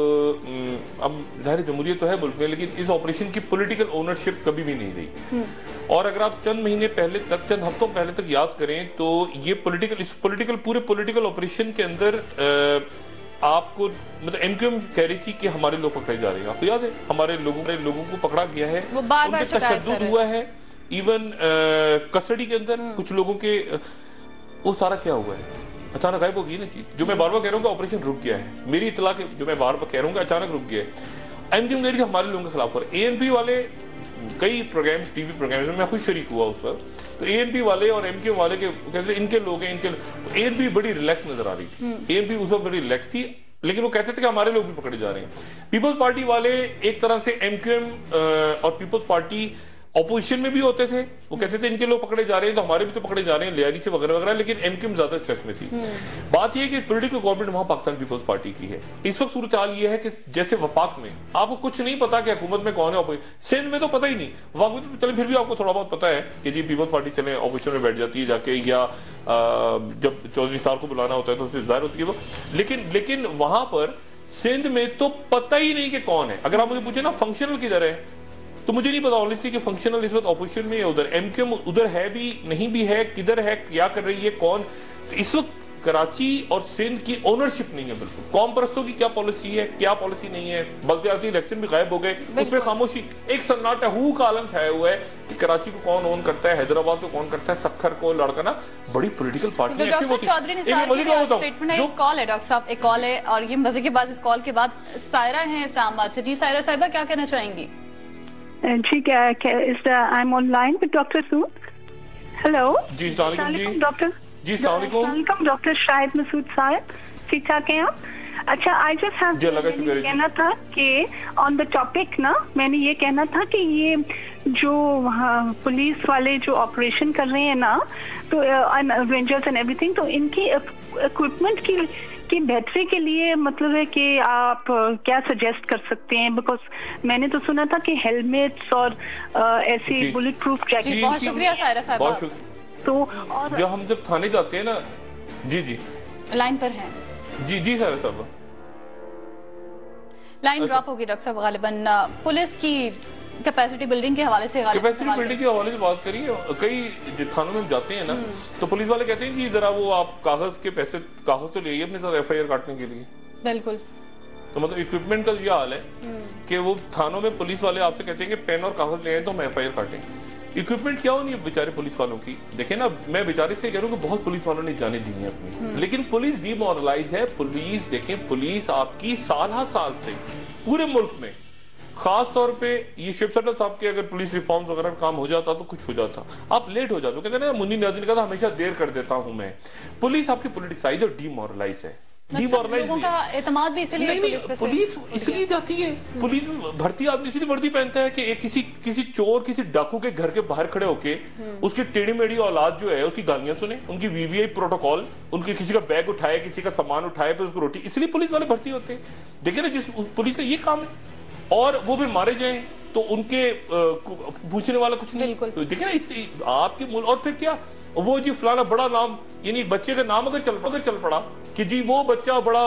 अब जाहिर जमहूरियत तो है मुल्क में, लेकिन इस ऑपरेशन की पॉलिटिकल ओनरशिप कभी भी नहीं रही। और अगर आप चंद महीने पहले तक, चंद हफ्तों पहले तक याद करें तो ये पूरे पॉलिटिकल ऑपरेशन के अंदर आपको मतलब MQM कह रही थी कि हमारे लोग पकड़े जा रहे हैं। आपको याद है हमारे लोगों को पकड़ा गया है, उनके तशद्दुद हुआ है, इवन कस्टडी के अंदर कुछ लोगों के, वो सारा क्या हुआ है? अचानक गायब हो गई ना चीज। जो मैं बार बार कह रहा हूँ ऑपरेशन रुक गया है, मेरी इतला के जो मैं बार बार कह रहा हूँ अचानक रुक गया है। MQM कह रही थी हमारे लोगों के खिलाफ, और ANP वाले कई प्रोग्राम्स, टीवी प्रोग्राम्स में मैं खुद शरीक हुआ उस वक्त, तो ANP वाले और MQM वाले के कहते इनके लोग हैं, इनके तो ANP बड़ी रिलैक्स नजर आ रही थी। ANP उस वक्त बड़ी रिलैक्स थी। लेकिन वो कहते थे कि हमारे लोग भी पकड़े जा रहे हैं। पीपल्स पार्टी वाले एक तरह से एमक्यूएम और पीपल्स पार्टी ऑपोजिशन में भी होते थे, वो कहते थे इनके लोग पकड़े जा रहे हैं तो हमारे भी तो पकड़े जा रहे हैं, लियारी से वगैरह वगैरह, लेकिन एमक्यूएम ज्यादा स्ट्रेस में थी। बात यह है कि पॉलिटिकल गवर्नमेंट वहां पाकिस्तान पीपल्स पार्टी की है। इस वक्त सूरत हाल यह है कि जैसे वफाक में आपको कुछ नहीं पता कि हुकूमत में कौन है, सिंध में तो पता ही नहीं, वफाक में तो चले फिर भी आपको थोड़ा बहुत पता है कि जी पीपल्स पार्टी चले ऑपोजिशन में बैठ जाती है जाके, या जब चौधरी साहब को बुलाना होता है तो उससे जाहिर होती है वो, लेकिन वहां पर सिंध में तो पता ही नहीं कि कौन है। अगर आप मुझे पूछे ना फंक्शनल किधर है तो मुझे नहीं पता ऑनेस्टली कि फंक्शनल इस वक्त ऑपोजिशन में है, उधर एमक्यूएम उधर है भी नहीं भी है, किधर है, क्या कर रही है, कौन। इस वक्त कराची और सिंध की ओनरशिप नहीं है बिल्कुल। कौम परस्तों की क्या पॉलिसी है, क्या पॉलिसी नहीं है, बल्कि आती इलेक्शन भी गायब हो गए, उसमें खामोशी, एक सन्नाटा हू का आलम छाया हुआ है कि कराची को कौन ओन करता है, हैदराबाद को कौन करता है, सखर को लड़कना, बड़ी पॉलिटिकल पार्टी एक कॉल है डॉक्टर साहब, एक कॉल है, और ये मजे के बाद इस कॉल के बाद सायरा है इस्लामाबाद से। जी सायरा साहिबा क्या कहना चाहेंगी? जी क्या I am online with doctor Sood. Hello जी, अस्सलाम वालेकुम डॉक्टर। जी अस्सलाम वालेकुम डॉक्टर शाहिद मसूद साहब, ठीक ठाक हैं आप? अच्छा, आई जस्ट हैव कहना था कि ऑन द टॉपिक ना, मैंने ये कहना था कि ये जो पुलिस वाले जो ऑपरेशन कर रहे हैं ना, तो रेंजर्स एंड एवरीथिंग, तो इनकी इक्विपमेंट की बेहतरी के लिए मतलब है कि आप क्या सजेस्ट कर सकते हैं? बिकॉज मैंने तो सुना था कि हेलमेट्स और ऐसी बुलेट प्रूफ जैकेट। बहुत शुक्रिया सायरा साहिबा। तो और जो हम जब थाने जाते हैं ना, जी लाइन पर हैं। जी सायरा साहिबा, लाइन ड्रॉप होगी डॉक्टर साहब। गालिबन पुलिस की कैपेसिटी बिल्डिंग के हवाले से कैपेसिटी बिल्डिंग के हवाले से बात करिए। कई थानों में हम जाते हैं ना, तो पुलिस वाले कहते हैं कि जरा वो आप कागज के पैसे, कागज तो ले आइए अपने साथ एफआईआर काटने के लिए। बिल्कुल। तो मतलब इक्विपमेंट का ये हाल है कि वो थानों में पुलिस वाले आपसे कहते हैं कि पेन और कागज ले आए तो हम एफआईआर काटें। इक्विपमेंट क्या होनी है बेचारे पुलिस वालों की? देखे ना, मैं बेचारे इसलिए कह रहा हूँ कि बहुत पुलिस वालों ने जाने दी है अपनी, लेकिन पुलिस डिमोरलाइज है। पुलिस देखें, पुलिस आपकी साल साल से पूरे मुल्क में, खास तौर पे ये शिव सटल साहब के अगर पुलिस रिफॉर्म्स वगैरह काम हो जाता तो कुछ हो जाता, आप लेट हो जाते हो। कहते हैं ना, मुन्नी नाज़रीन का था हमेशा देर कर देता हूं मैं। पुलिस आपकी पोलिटिसाइज और डिमोरलाइज है। लोगों का एतमाद भी इसलिए पुलिस इसलिए जाती है, पुलिस भर्ती आदमी इसलिए वर्दी पहनता है कि किसी चोर, किसी डाकू के घर के बाहर खड़े होके उसकी टेढ़ी मेढ़ी औलाद जो है उसकी गालियां सुने, उनकी वीवीआई प्रोटोकॉल, उनके किसी का बैग उठाए, किसी का सामान उठाए, फिर उसको रोटी, इसलिए पुलिस वाले भर्ती होते हैं। देखिए ना, जिस पुलिस का ये काम है, और वो भी मारे जाएं तो उनके पूछने वाला कुछ नहीं। तो देखिए ना, इससे आपके मुल्क, और फिर क्या वो जी फलाना बड़ा नाम, यानी बच्चे का नाम अगर चल पड़ा कि जी वो बच्चा बड़ा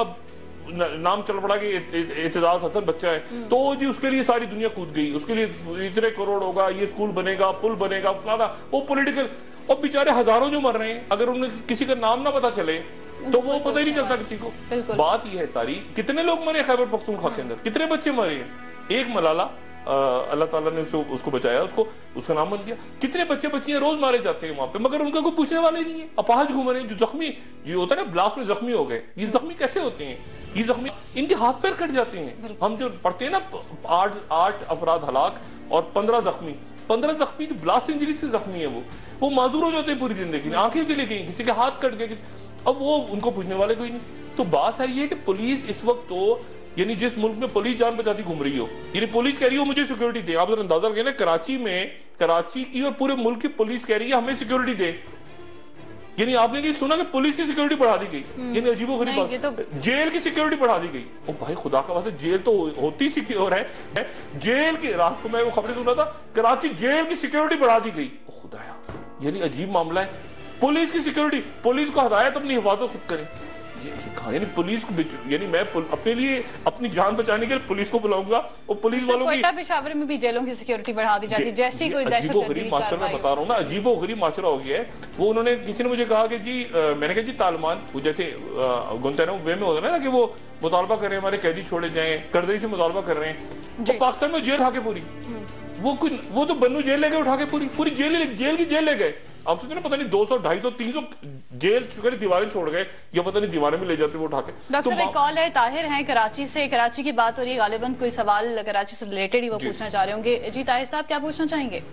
नाम चल पड़ा कि एतजाज हसन बच्चा है, तो जी उसके लिए सारी दुनिया कूद गई, उसके लिए इतने करोड़ होगा, ये स्कूल बनेगा, पुल बनेगा, फलाना, वो पॉलिटिकल। और बेचारे हजारों जो मर रहे हैं, अगर उन्हें किसी का नाम ना पता चले तो वो पता ही नहीं चलता किसी को। बात ये है सारी, कितने लोग मरे खैबर पख्तूनख्वा के अंदर, कितने बच्चे मरे हैं। एक मलाला, अल्लाह ताला ने उसको बचाया, उसका नाम बन गया। कितने बच्चे बच्चियां रोज मारे जाते हैं वहां पे, मगर उनका कोई पूछने वाला ही नहीं है। अपाहज घूम रहे हैं, जो जख्मी, जो होता है ना ब्लास्ट में जख्मी हो गए, ये जख्मी कैसे होते हैं? ये जख्मी, इनके हाथ पैर कट जाते हैं। हम जो पढ़ते हैं ना, 8 अफराद हलाक और 15 जख्मी, 15 जख्मी जो ब्लास्ट इंजरी से जख्मी है, वो माजूर हो जाते हैं पूरी जिंदगी में, आंखें चली गई, किसी के हाथ कट गए, अब वो उनको पूछने वाले कोई नहीं। तो बात सारी है कि पुलिस इस वक्त तो, यानी जिस मुल्क में पुलिस जान बचाती घूम रही हो, यानी पुलिस कह रही हो मुझे सिक्योरिटी दे, आप जरा अंदाजा करें ना, कराची की और पूरे मुल्क की पुलिस कह रही है हमें सिक्योरिटी दे। यानी आपने ये सुना कि पुलिस की सिक्योरिटी बढ़ा दी गई, यानी अजीबोगरीब बात, तो जेल की सिक्योरिटी बढ़ा दी गई। ओ भाई खुदा का वास्ते, जेल तो होती सिक्योर है, जेल की, रात को मैं वो खबरें सुन रहा था, कराची जेल की सिक्योरिटी बढ़ा दी गई। खुदाया, यानी अजीब मामला है। पुलिस की सिक्योरिटी, पुलिस को हदायत अपनी हिफाजत खुद करे। यानी पुलिस को, यानी मैं अपने लिए अपनी जान बचाने के लिए पुलिस को बुलाऊंगा, और पुलिस वालों की पेशावर में भी जेलों की सिक्योरिटी बढ़ा दी जाती है, जैसी कोई अजीबोगरीब माशरा, मैं बता रहा हूँ ना, अजीबोगरीब माशरा हो गया है। वो उन्होंने, किसी ने मुझे कहा कि जी, मैंने कहा जी तालिबान, वो जैसे गुंतैनो वे में होता है ना कि वो मुतालबा कर रहे हैं हमारे कैदी छोड़े जाएं, करजई से मुतालबा कर रहे हैं, तो पाकिस्तान में जेल उठा के पूरी, वो तो बन्नू जेल ले गए उठा के, पूरी जेल ले गए। आप सोचते ना, पता नहीं 200, 250, 300 जेल चुके, दीवारें छोड़ गए, या पता नहीं दीवारें में ले जाते वो उठा के। डॉक्टर साहब, एक कॉल है, ताहिर हैं कराची से, कराची की बात हो रही है, गालिबन कोई सवाल कराची से रिलेटेड ही वो पूछना चाह रहे होंगे। जी ताहिर साहब, क्या पूछना चाहेंगे?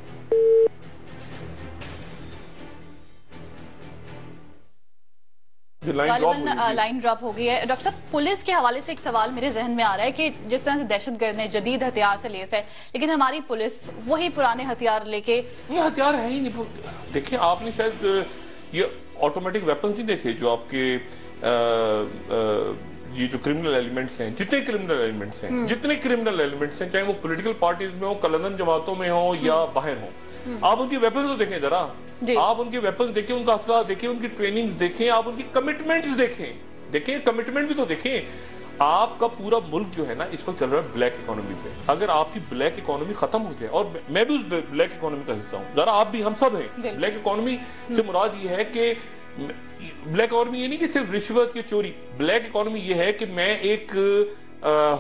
لائن ڈراپ ہو گئی ہے. ڈاکٹر صاحب پولیس کے حوالے سے ایک سوال میرے ذہن میں آ رہا ہے کہ جس طرح سے دہشت گرد نے جدید ہتھیار سے لیس ہے لیکن ہماری پولیس وہی پرانے ہتھیار لے کے ہتھیار ہے ہی نہیں. دیکھیں آپ نے شاید یہ آٹومیٹک ویپنز نہیں دیکھے جو آپ کے یہ جو کرمنل ایلیمنٹس ہیں جتنے کرمنل ایلیمنٹس ہیں چاہے وہ پولیٹیکل پارٹیز میں ہوں کلندن جماعتوں میں ہوں یا باہر ہوں آپ ان کی ویپنز تو دیکھیں ذرا آپ ان کی ویپنز دیکھیں ان کا اسلحہ دیکھیں ان کی ٹریننگز دیکھیں آپ ان کی کمٹمنٹس دیکھیں کمٹمنٹ بھی تو دیکھیں. آپ کا پورا ملک جو ہے نا اس وقت چل رہا ہے بلیک اکانومی پہ. اگر آپ کی بلیک اکانومی ختم ہو جائے اور میں بھی اس بلیک اکانومی کا حصہ ہوں ذرا آپ بھی ہم سب ہیں. بلیک اکانومی سے مراد یہ ہے کہ بلیک اکانومی یہ نہیں کہ صرف رشوت یا چوری. بلیک اکانومی یہ ہے کہ میں ایک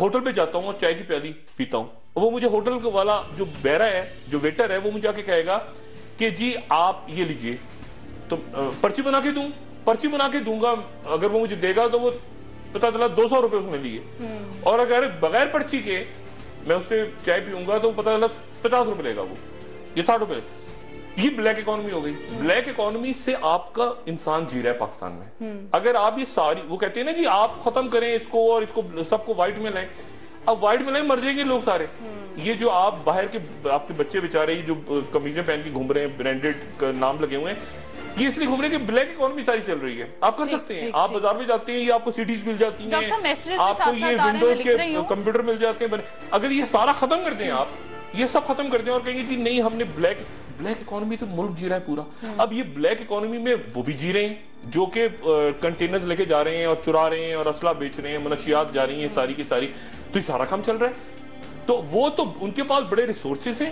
ہوٹل پہ جاتا ہوں اور چائے کی پیالی پیتا ہوں وہ مجھے ہوٹل والا جو بیرا ہے جو ویٹر ہے وہ مجھے آ کے کہے گا کہ جی آپ یہ لیجئے تو پرچی بنا کے دوں گا. اگر وہ مجھے دے گا تو وہ پتہ چلا 200 روپے اس نے لیے اور اگر بغیر پرچی کے میں اس سے چائے پیوں گا تو پتہ چلا 50 روپے لے گا وہ یہ 60 روپے. یہ بلیک اکانومی ہو گئی. بلیک اکانومی سے آپ کا انسان جی رہا ہے پاکستان میں. اگر آپ یہ ساری وہ کہتے ہیں نا جی آپ ختم کریں اس کو اور اس کو سب کو وائٹ میں لائیں. اب وائٹ میں لائیں مر جائیں گے لوگ سارے. یہ جو آپ باہر کے آپ کے بچے بیچارے جو قمیضیں پہن کے گھوم رہے ہیں برانڈڈ نام لگے ہوئے ہیں یہ اس لیے گھوم رہے ہیں کہ بلیک اکانومی ساری چل رہی ہے. آپ کر سکتے ہیں آپ بازار میں جاتے ہیں یہ آپ کو سیڈیز مل جاتی ہیں آپ کو یہ ونڈوز کے کمپیوٹر مل جاتے ہیں. اگر یہ سارا ختم کر دیں آپ یہ سب ختم کر دیں اور کہیں گے جی نہیں ہم نے بلیک اکانومی تو ملک جی رہا ہے پورا. اب یہ بلیک اکانومی میں وہ بھی جی رہے ہیں جو کہ کنٹینرز لے کے جا رہے ہیں اور چرا رہے ہیں اور اسلحہ بیچ رہے ہیں منشیات جا رہی ہیں ساری کی ساری. تو یہ سارا کام چل رہا ہے. تو وہ تو ان کے پاس بڑے ریسورسز ہیں.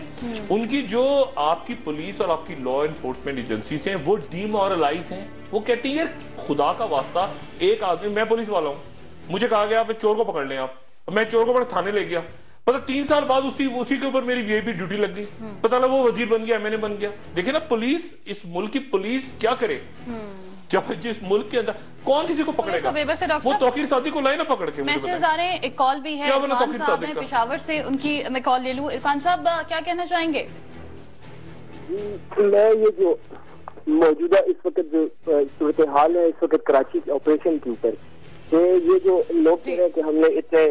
ان کی جو آپ کی پولیس اور آپ کی لا انفورسمنٹ ایجنسیز ہیں وہ ڈی مورلائز ہیں. وہ کہتی ہے خدا کا واسطہ ایک آدمی میں پولیس والا ہوں مجھے کہا گیا چور کو پکڑ لیں آپ میں چور کو پکڑ تھانے لے گیا پتہ 3 سال بعد اسی کے اوپر میری وی آئی پی ڈیوٹی لگ گئی پتہ لگا وہ وزیر بن گیا میں نے بن گیا. دیکھیں نا پولیس اس ملک کی پولیس کیا کرے جب جس ملک کے اندر کون کسی کو پکڑے گا. وہ توقیر صادق کو لائے نا پکڑ کے. میسیج آ رہے ہیں ایک کال بھی ہے عرفان صاحب ہیں پشاور سے ان کی میں کال لے لوں. عرفان صاحب کیا کہنا چاہیں گے؟ میں یہ جو موجودہ اس وقت جو صورتحال ہے اس وقت کراچی کے آپریشن کے اوپر کہ یہ جو لوگ کہہ رہے ہیں کہ ہم نے اتنے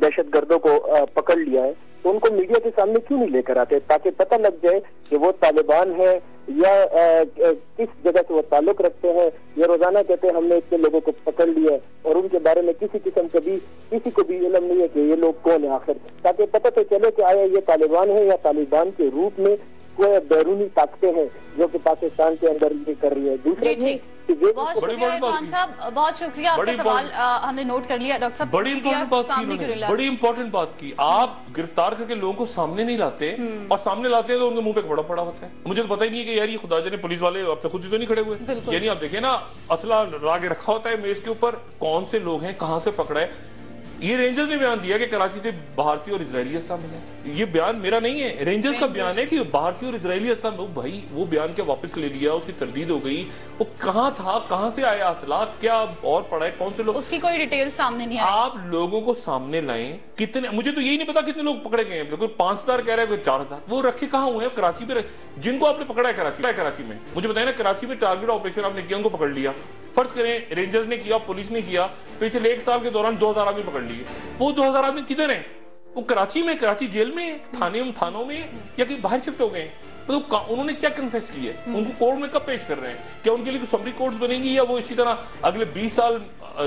دہشت گردوں کو پکڑ لیا ہے تو ان کو میڈیا کے سامنے کیوں نہیں لے کر آتے تاکہ پتہ لگ جائے کہ وہ طالبان ہے یا کس جگہ سے وہ تعلق رکھتے ہیں. یہ روزانہ کہتے ہیں ہم نے اتنے لوگوں کو پکڑ لیا ہے اور ان کے بارے میں کسی قسم کسی کو بھی علم نہیں ہے کہ یہ لوگ کون ہیں آخر تاکہ پتہ تو چلے کہ آیا یہ طالبان ہے یا طالبان کے روپ میں کوئی بیرونی طاقتیں ہیں جو کہ پاکستان کے اندر یہ کر رہی ہے. دوسرا بہت شکریہ عرفان صاحب بہت شکریہ آپ کا سوال ہم نے نوٹ کر لیا. ڈاکٹر صاحب بڑی امپورٹنٹ بات کی. آپ گرفتار کر کے لوگوں کو سامنے نہیں لاتے اور سامنے لاتے ہیں تو ان کے منہ پہ بڑا پڑا ہوتا ہے. مجھے تو پتہ ہی نہیں کہ یار یہ خدا جانے پولیس والے اپنے خود ہی تو نہیں کھڑے ہوئے. یعنی آپ دیکھیں نا اسلحہ لا کے رکھا ہوتا ہے میز کے اوپر کون سے لوگ ہیں کہاں سے پکڑا ہے. یہ رینجرز نے بیان دیا کہ کراچی سے بھارتی اور اسرائیلی اسلحہ ملا. یہ بیان میرا نہیں ہے رینجرز کا بیان ہے کہ بھارتی اور اسرائیلی اسلحہ. بھائی وہ بیان کیا واپس لے لیا اس کی تردید ہو گئی. وہ کہاں تھا کہاں سے آیا اسلحہ کیا اور پڑا ہے کون سے لوگ اس کی کوئی ڈیٹیل سامنے نہیں آئی. آپ لوگوں کو سامنے لائیں. کتنے مجھے تو یہی نہیں پتا کتنے لوگ پکڑے گئے ہیں. کوئی 5000 کہہ رہا ہے کوئی 4000. وہ رکھے کہاں ہوئے ہیں کراچی پہ جن کو آپ نے پکڑا ہے کراچی میں. مجھے بتائیں نا کراچی میں ٹارگٹ آپریشن آپ نے کیا ان کو پکڑ لیا. فرض کریں رینجرز نے کیا پولیس نے کیا پچھلے 1 سال کے دوران 2000 آدمی پکڑ لیے. وہ 2000 آدمی کدھر ہیں؟ وہ کراچی میں کراچی جیل میں تھانوں میں یا کہیں باہر شفٹ ہو گئے ہیں. انہوں نے کیا کنفیس کی ہے ان کو کورٹ میں کب پیش کر رہے ہیں؟ کیا ان کے لیے سمری کورٹس بنیں گی یا وہ اسی طرح اگلے 20 سال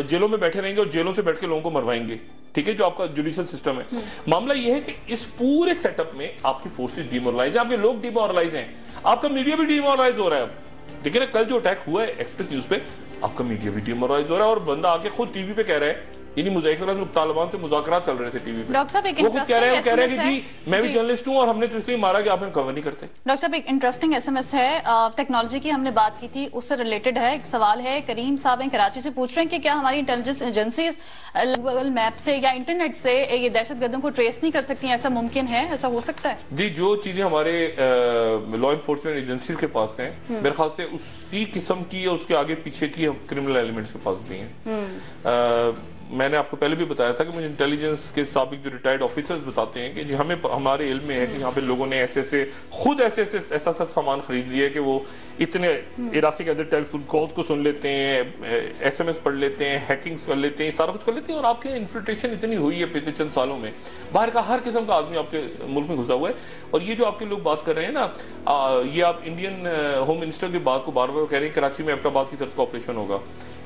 جیلوں میں بیٹھے رہیں گے اور جیلوں سے بیٹھ کے لوگوں کو مروائیں گے؟ ٹھیک ہے جو آپ کا جوڈیشل سسٹم ہے. معاملہ یہ ہے کہ اس پورے سیٹ اپ میں آپ کی فورسز ڈی مورلائز ہیں آپ کے لوگ ڈی مورلائز ہیں آپ کا میڈیا بھی ڈی مورلائز ہو رہا ہے. اب دیکھیں نا کل جو اٹیک ہوا ہے ایکسپریس نیوز پہ آپ کا میڈیا بھی ڈی مورلائز ہو رہا ہے اور بندہ آ کے خود ٹی وی پہ کہہ رہا ہے یعنی طالبان سے مذاکرات چل رہے تھے ٹی وی پہ. ڈاکٹر صاحب ایک وہ خود کہہ رہے ہیں کہ جی میں بھی جرنلسٹ ہوں اور ہم نے تو اس لیے مارا کہ آپ ہمیں کور نہیں کرتے. ڈاکٹر صاحب ایک انٹرسٹنگ ایس ایم ایس ہے ٹیکنالوجی کی ہم نے بات کی تھی اس سے ریلیٹڈ ہے. ایک سوال ہے کریم صاحب ہیں کراچی سے پوچھ رہے ہیں کہ کیا ہماری انٹیلیجنس ایجنسیز گوگل میپ سے یا انٹرنیٹ سے یہ دہشت گردوں کو ٹریس نہیں کر سکتی ہیں؟ ایسا ممکن ہے ایسا ہو سکتا ہے؟ جی جو چیزیں ہمارے لا انفورسمنٹ ایجنسیز کے پاس ہیں میرے خیال سے اسی قسم کی یا اس کے آگے پیچھے کی کرمنل ایلیمنٹس کے پاس بھی ہیں. میں نے آپ کو پہلے بھی بتایا تھا کہ مجھے انٹیلیجنس کے سابق جو ریٹائرڈ آفیسرز بتاتے ہیں کہ جی ہمیں ہمارے علم میں ہے کہ یہاں پہ لوگوں نے ایسا سامان خرید لیا ہے کہ وہ اتنے عراقی کے اندر ٹیلی فون کالز کو سن لیتے ہیں، ایس ایم ایس پڑھ لیتے ہیں، ہیکنگز کر لیتے ہیں، سارا کچھ کر لیتے ہیں، اور آپ کے انفلٹریشن اتنی ہوئی ہے پچھلے چند سالوں میں، باہر کا ہر قسم کا آدمی آپ کے ملک میں گھسا ہوا ہے. اور یہ جو آپ کے لوگ بات کر رہے ہیں نا، یہ آپ انڈین ہوم منسٹر کی بات کو بار بار کہہ رہے ہیں کراچی میں ایبٹ آباد کی طرف کا آپریشن ہوگا،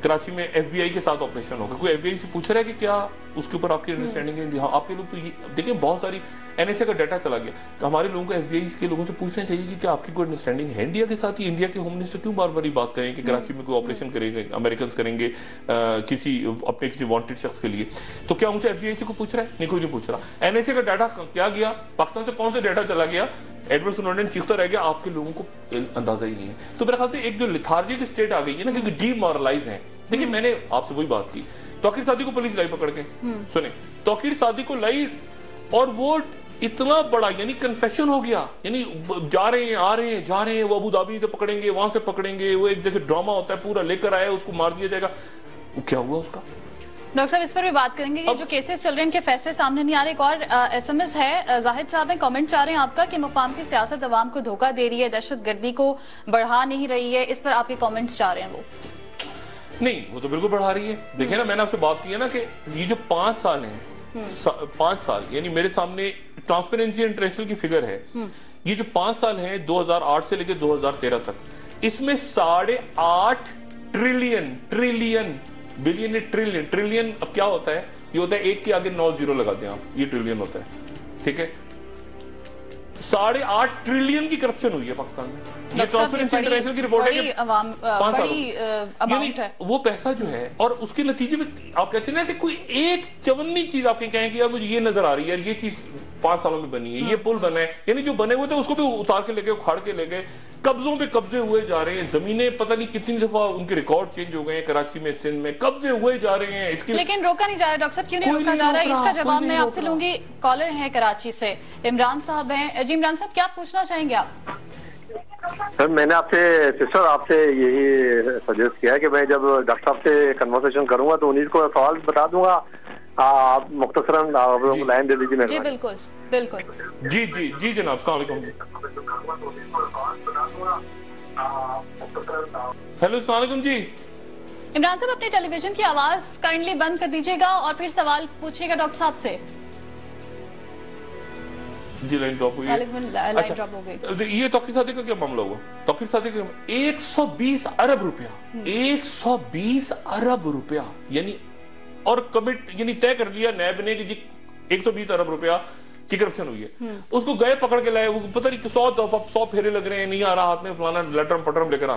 کراچی میں ایف بی آئی کے ساتھ آپریشن ہوگا. کوئی ایف بی آئی سے پوچھ رہا ہے کہ کیا اس کے اوپر آپ کی انڈرسٹینڈنگ ہے؟ ہاں آپ کے لوگ تو دیکھیں بہت ساری این ایس اے کا ڈیٹا چلا گیا، تو ہمارے لوگوں کو ایف بی آئی کے لوگوں سے پوچھنا چاہیے کہ کیا آپ کی کوئی انڈرسٹینڈنگ ہے انڈیا کے ساتھ؟ یہ انڈیا کے ہوم منسٹر کیوں بار بار یہ بات کریں کہ کراچی میں کوئی آپریشن کرے گا، امریکنز کریں گے کسی وانٹڈ شخص کے لیے؟ تو کیا ان سے ایف بی آئی سے کوئی پوچھ رہا ہے؟ نہیں، کوئی نہیں پوچھ رہا. این ایس اے کا ڈیٹا کیا گیا؟ پاکستان سے کون سے ڈیٹا چلا گیا؟ ایڈورڈ سنوڈن چیختا رہ گیا، آپ کے لوگوں کو اندازہ ہی نہیں ہے. تو میرے خیال سے ایک جو لیتھارجک اسٹیٹ آ گئی ہے نا، کیونکہ ڈی مورلائز ہیں. دیکھیں میں نے آپ سے وہی بات کی، توقیر صادق کو پولیس لائی پکڑ کے، سنیں توقیر صادق کو لائی، اور وہ اتنا بڑا یعنی کنفیشن ہو گیا، یعنی جا رہے ہیں آ رہے ہیں جا رہے ہیں، وہ ابو دھابی سے پکڑیں گے وہاں سے پکڑیں گے، وہ ایک جیسے ڈرامہ ہوتا ہے پورا لے کر آئے اس کو مار دیا جائے گا. کیا ہوا اس کا؟ ڈاکٹر صاحب اس پر بھی بات کریں گے کہ جو کیسز چل رہے ہیں ان کے فیصلے سامنے نہیں آ رہے. ایک اور ایس ایم ایس ہے، زاہد صاحب ہیں، کامنٹ چاہ رہے ہیں آپ کا کہ مقام کی سیاست عوام کو دھوکہ دے رہی ہے، دہشت گردی کو بڑھا نہیں رہی ہے، اس پر آپ کے کامنٹس چاہ رہے ہیں. وہ نہیں، وہ تو بالکل بڑھا رہی ہے. دیکھیں نا، میں نے آپ سے بات کی ہے نا کہ یہ جو 5 سال ہیں، 5 سال یعنی میرے سامنے ٹرانسپیرنسی انٹرنیشنل کی فگر ہے، یہ جو 5 سال ہیں 2008 سے لے کے 2013 تک، اس میں 8.5 ٹریلین بلین ٹریلین اب کیا ہوتا ہے؟ یہ ہوتا ہے 1 کے آگے 9 زیرو لگا دیں آپ، یہ ٹریلین ہوتا ہے، ٹھیک ہے؟ 8.5 ٹریلین کی کرپشن ہوئی ہے پاکستان میں. یہ ٹرانسپیرنسی انٹرنیشنل کی رپورٹ ہے کہ 5 سال وہ پیسہ جو ہے، اور اس کے نتیجے میں آپ کہتے ہیں نا کہ کوئی ایک چونی چیز آپ کہیں کہ یار مجھے یہ نظر آ رہی ہے، یہ چیز 5 سالوں میں بنی ہے، یہ پل بنا ہے، یعنی جو بنے ہوئے تھے اس کو بھی اتار کے لے گئے، اکھاڑ کے لے گئے، قبضوں پہ قبضے ہوئے جا رہے ہیں، زمینیں پتہ نہیں کتنی دفعہ ان کے ریکارڈ چینج ہو گئے ہیں، کراچی میں سندھ میں قبضے ہوئے جا رہے ہیں. لیکن روکا نہیں جا رہا ڈاکٹر صاحب، کیوں نہیں روکا جا رہا ہے؟ اس کا جواب میں آپ سے لوں گی. کالر ہیں کراچی سے، عمران صاحب ہیں. جی عمران صاحب، کیا پوچھنا چاہیں گے آپ؟ سر میں نے آپ سے یہی سجیسٹ کیا ہے کہ میں جب ڈاکٹر صاحب سے کنورسیشن کروں گا تو انہیں کو سوال بتا دوں گا، آپ مختصراً لائن دے دیجیے. جی بالکل بالکل. جی جی جی جناب، السلام علیکم. ہیلو، السلام علیکم. جی عمران صاحب، اپنے ٹیلی ویژن کی آواز کائنڈلی بند کر دیجیے گا اور پھر سوال پوچھیے گا ڈاکٹر صاحب سے. جی لائن ڈراپ ہوئی. یہ توقیر صادق کا کیا معاملہ ہوا؟ توقیر صادق کا 120 ارب روپیہ 120 ارب روپیہ یعنی، اور کمٹ یعنی طے کر لیا نیب نے کہ جی 120 ارب روپیہ کی کرپشن ہوئی ہے. اس کو گئے پکڑ کے لائے، وہ پتہ نہیں 100 پھیرے لگ رہے ہیں، نہیں آ رہا ہاتھ میں، فلانا لیٹرم پٹرم لے کر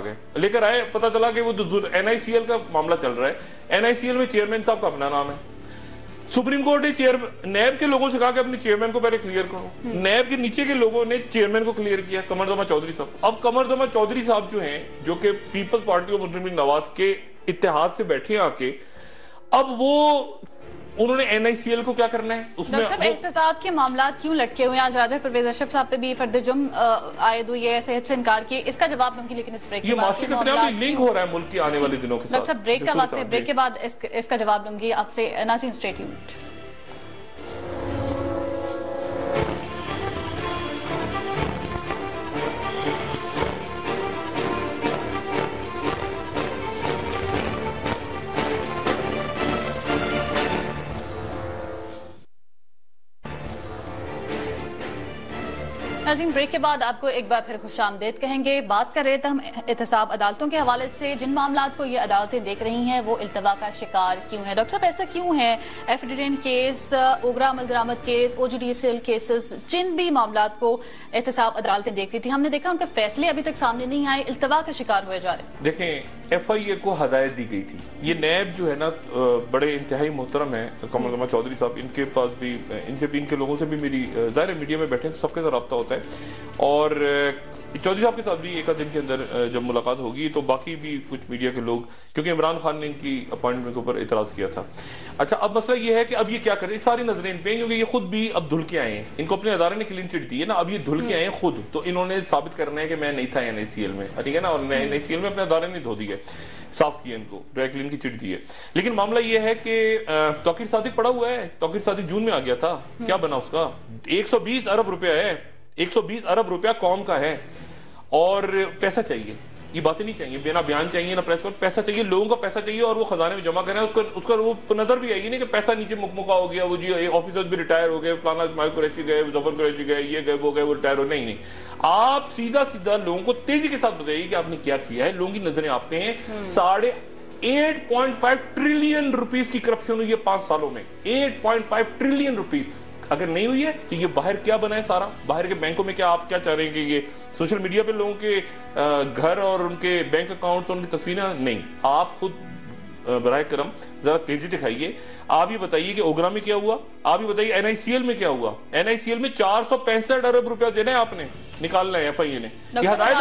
آئے. پتہ چلا کہ وہ این آئی سی ایل کا معاملہ چل رہا ہے. این آئی سی ایل میں چیئرمین صاحب کا اپنا نام ہے. سپریم کورٹ نے نیب کے لوگوں سے کہا کہ اپنے چیئرمین کو پہلے کلیئر کرو. نیب کے نیچے کے لوگوں نے چیئرمین کو کلیئر کیا، قمر زمان چودھری صاحب. اب قمر زمان چودھری صاحب جو ہیں، جو کہ پیپلز پارٹی آف مسلم لیگ نواز کے اتحاد سے بیٹھے آ کے، اب وہ انہوں نے این آئی سی ایل کو کیا کرنا ہے اس میں. ڈاکٹر صاحب، احتساب کے معاملات کیوں لٹکے ہوئے ہیں؟ آج راجہ پرویز اشرف صاحب پہ بھی فرد جرم عائد ہوئی ہے، صحت سے انکار کیے، اس کا جواب دوں گی. لیکن اس بریک کے بعد یہ معاشی قطرہ بھی لنک ہو رہا ہے ملک کے آنے والے دنوں کے ساتھ. ڈاکٹر صاحب بریک کا وقت ہے، بریک کے بعد اس کا جواب دوں گی آپ سے. ناظرین اسٹے ٹیونڈ. ناظرین بریک کے بعد آپ کو ایک بار پھر خوش آمدید کہیں گے. بات کر رہے تھے ہم احتساب عدالتوں کے حوالے سے. جن معاملات کو یہ عدالتیں دیکھ رہی ہیں وہ التوا کا شکار کیوں ہیں؟ ڈاکٹر صاحب ایسا کیوں ہے؟ F D N case, OGRA عمل درآمد case, O G D C L cases, جن بھی معاملات کو احتساب عدالتیں دیکھ رہی تھی، ہم نے دیکھا ان کے فیصلے ابھی تک سامنے نہیں آئے، التوا کا شکار ہوئے جا رہے ہیں. دیکھیں ایف آئی اے کو ہدایت دی گئی تھی. یہ نیب جو ہے نا بڑے انتہائی محترم ہیں قمر زمان چودھری صاحب. ان کے پاس بھی ان سے بھی ان کے لوگوں سے بھی میری ظاہر میڈیا میں بیٹھے سب کے ساتھ رابطہ ہوتا ہے. اور چودھری صاحب کے ساتھ بھی ایک دن کے اندر جب ملاقات ہوگی تو باقی بھی کچھ میڈیا کے لوگ، کیونکہ عمران خان نے ان کی اپوائنٹمنٹ کے اوپر اعتراض کیا تھا. اچھا اب مسئلہ یہ ہے کہ اب یہ کیا کریں؟ ساری نظریں ان پہ ہیں کیونکہ یہ خود بھی اب دھل کے آئے ہیں. ان کو اپنے ادارے نے کلین چٹ دی ہے نا، اب یہ دھل کے آئے ہیں خود، تو انہوں نے ثابت کرنا ہے کہ میں نہیں تھا این آئی سی ایل میں، ٹھیک ہے نا، اور این آئی سی ایل میں اپنے ادارے نے دھو دی ہے. صاف کیا ان کو, ڈرائی کلین کی چٹ دی ہے. لیکن معاملہ یہ ہے کہ توقیر صادق پڑا ہوا ہے, توقیر صادق جون میں آ گیا تھا, کیا بنا اس کا؟ 120 ارب روپیہ ہے, 120 ارب روپیہ قوم کا ہے, اور پیسہ چاہیے. یہ باتیں نہیں چاہیے, بنا بیان چاہیے نہ پریس پر, پیسہ چاہیے, لوگوں کا پیسہ چاہیے, اور وہ خزانے میں جمع کریں. اس کا وہ نظر بھی آئے گی نہیں کہ پیسہ نیچے مکمکا ہو گیا, وہ جی آفیسرز بھی ریٹائر ہو گئے, فلانا اسماعیل قریشی گئے, ظفر قریشی گئے, یہ گئے, وہ گئے, وہ ریٹائر ہو. نہیں, آپ سیدھا لوگوں کو تیزی کے ساتھ بتائیے کہ آپ نے کیا کیا ہے. لوگوں کی نظریں آپ پہ ہیں. 8.5 ٹریلین روپیز کی کرپشن ہوئی ہے 5 سالوں میں. 8.5 ٹریلین روپیز. اگر نہیں ہوئی ہے تو یہ باہر کیا بنا ہے سارا, باہر کے بینکوں میں کیا آپ کیا چاہ رہے ہیں کہ یہ سوشل میڈیا پہ لوگوں کے گھر اور ان کے بینک اکاؤنٹس اور ان کی تصویریں؟ نہیں, آپ خود براہ کرم ذرا تیزی دکھائیے. آپ یہ بتائیے کہ اوگرا میں کیا ہوا, آپ یہ بتائیے این آئی سی ایل میں کیا ہوا. این آئی سی ایل میں 465 ارب روپیہ دینا ہے آپ نے, نکالنا ہے ایف آئی اے نے. یہ ہدایت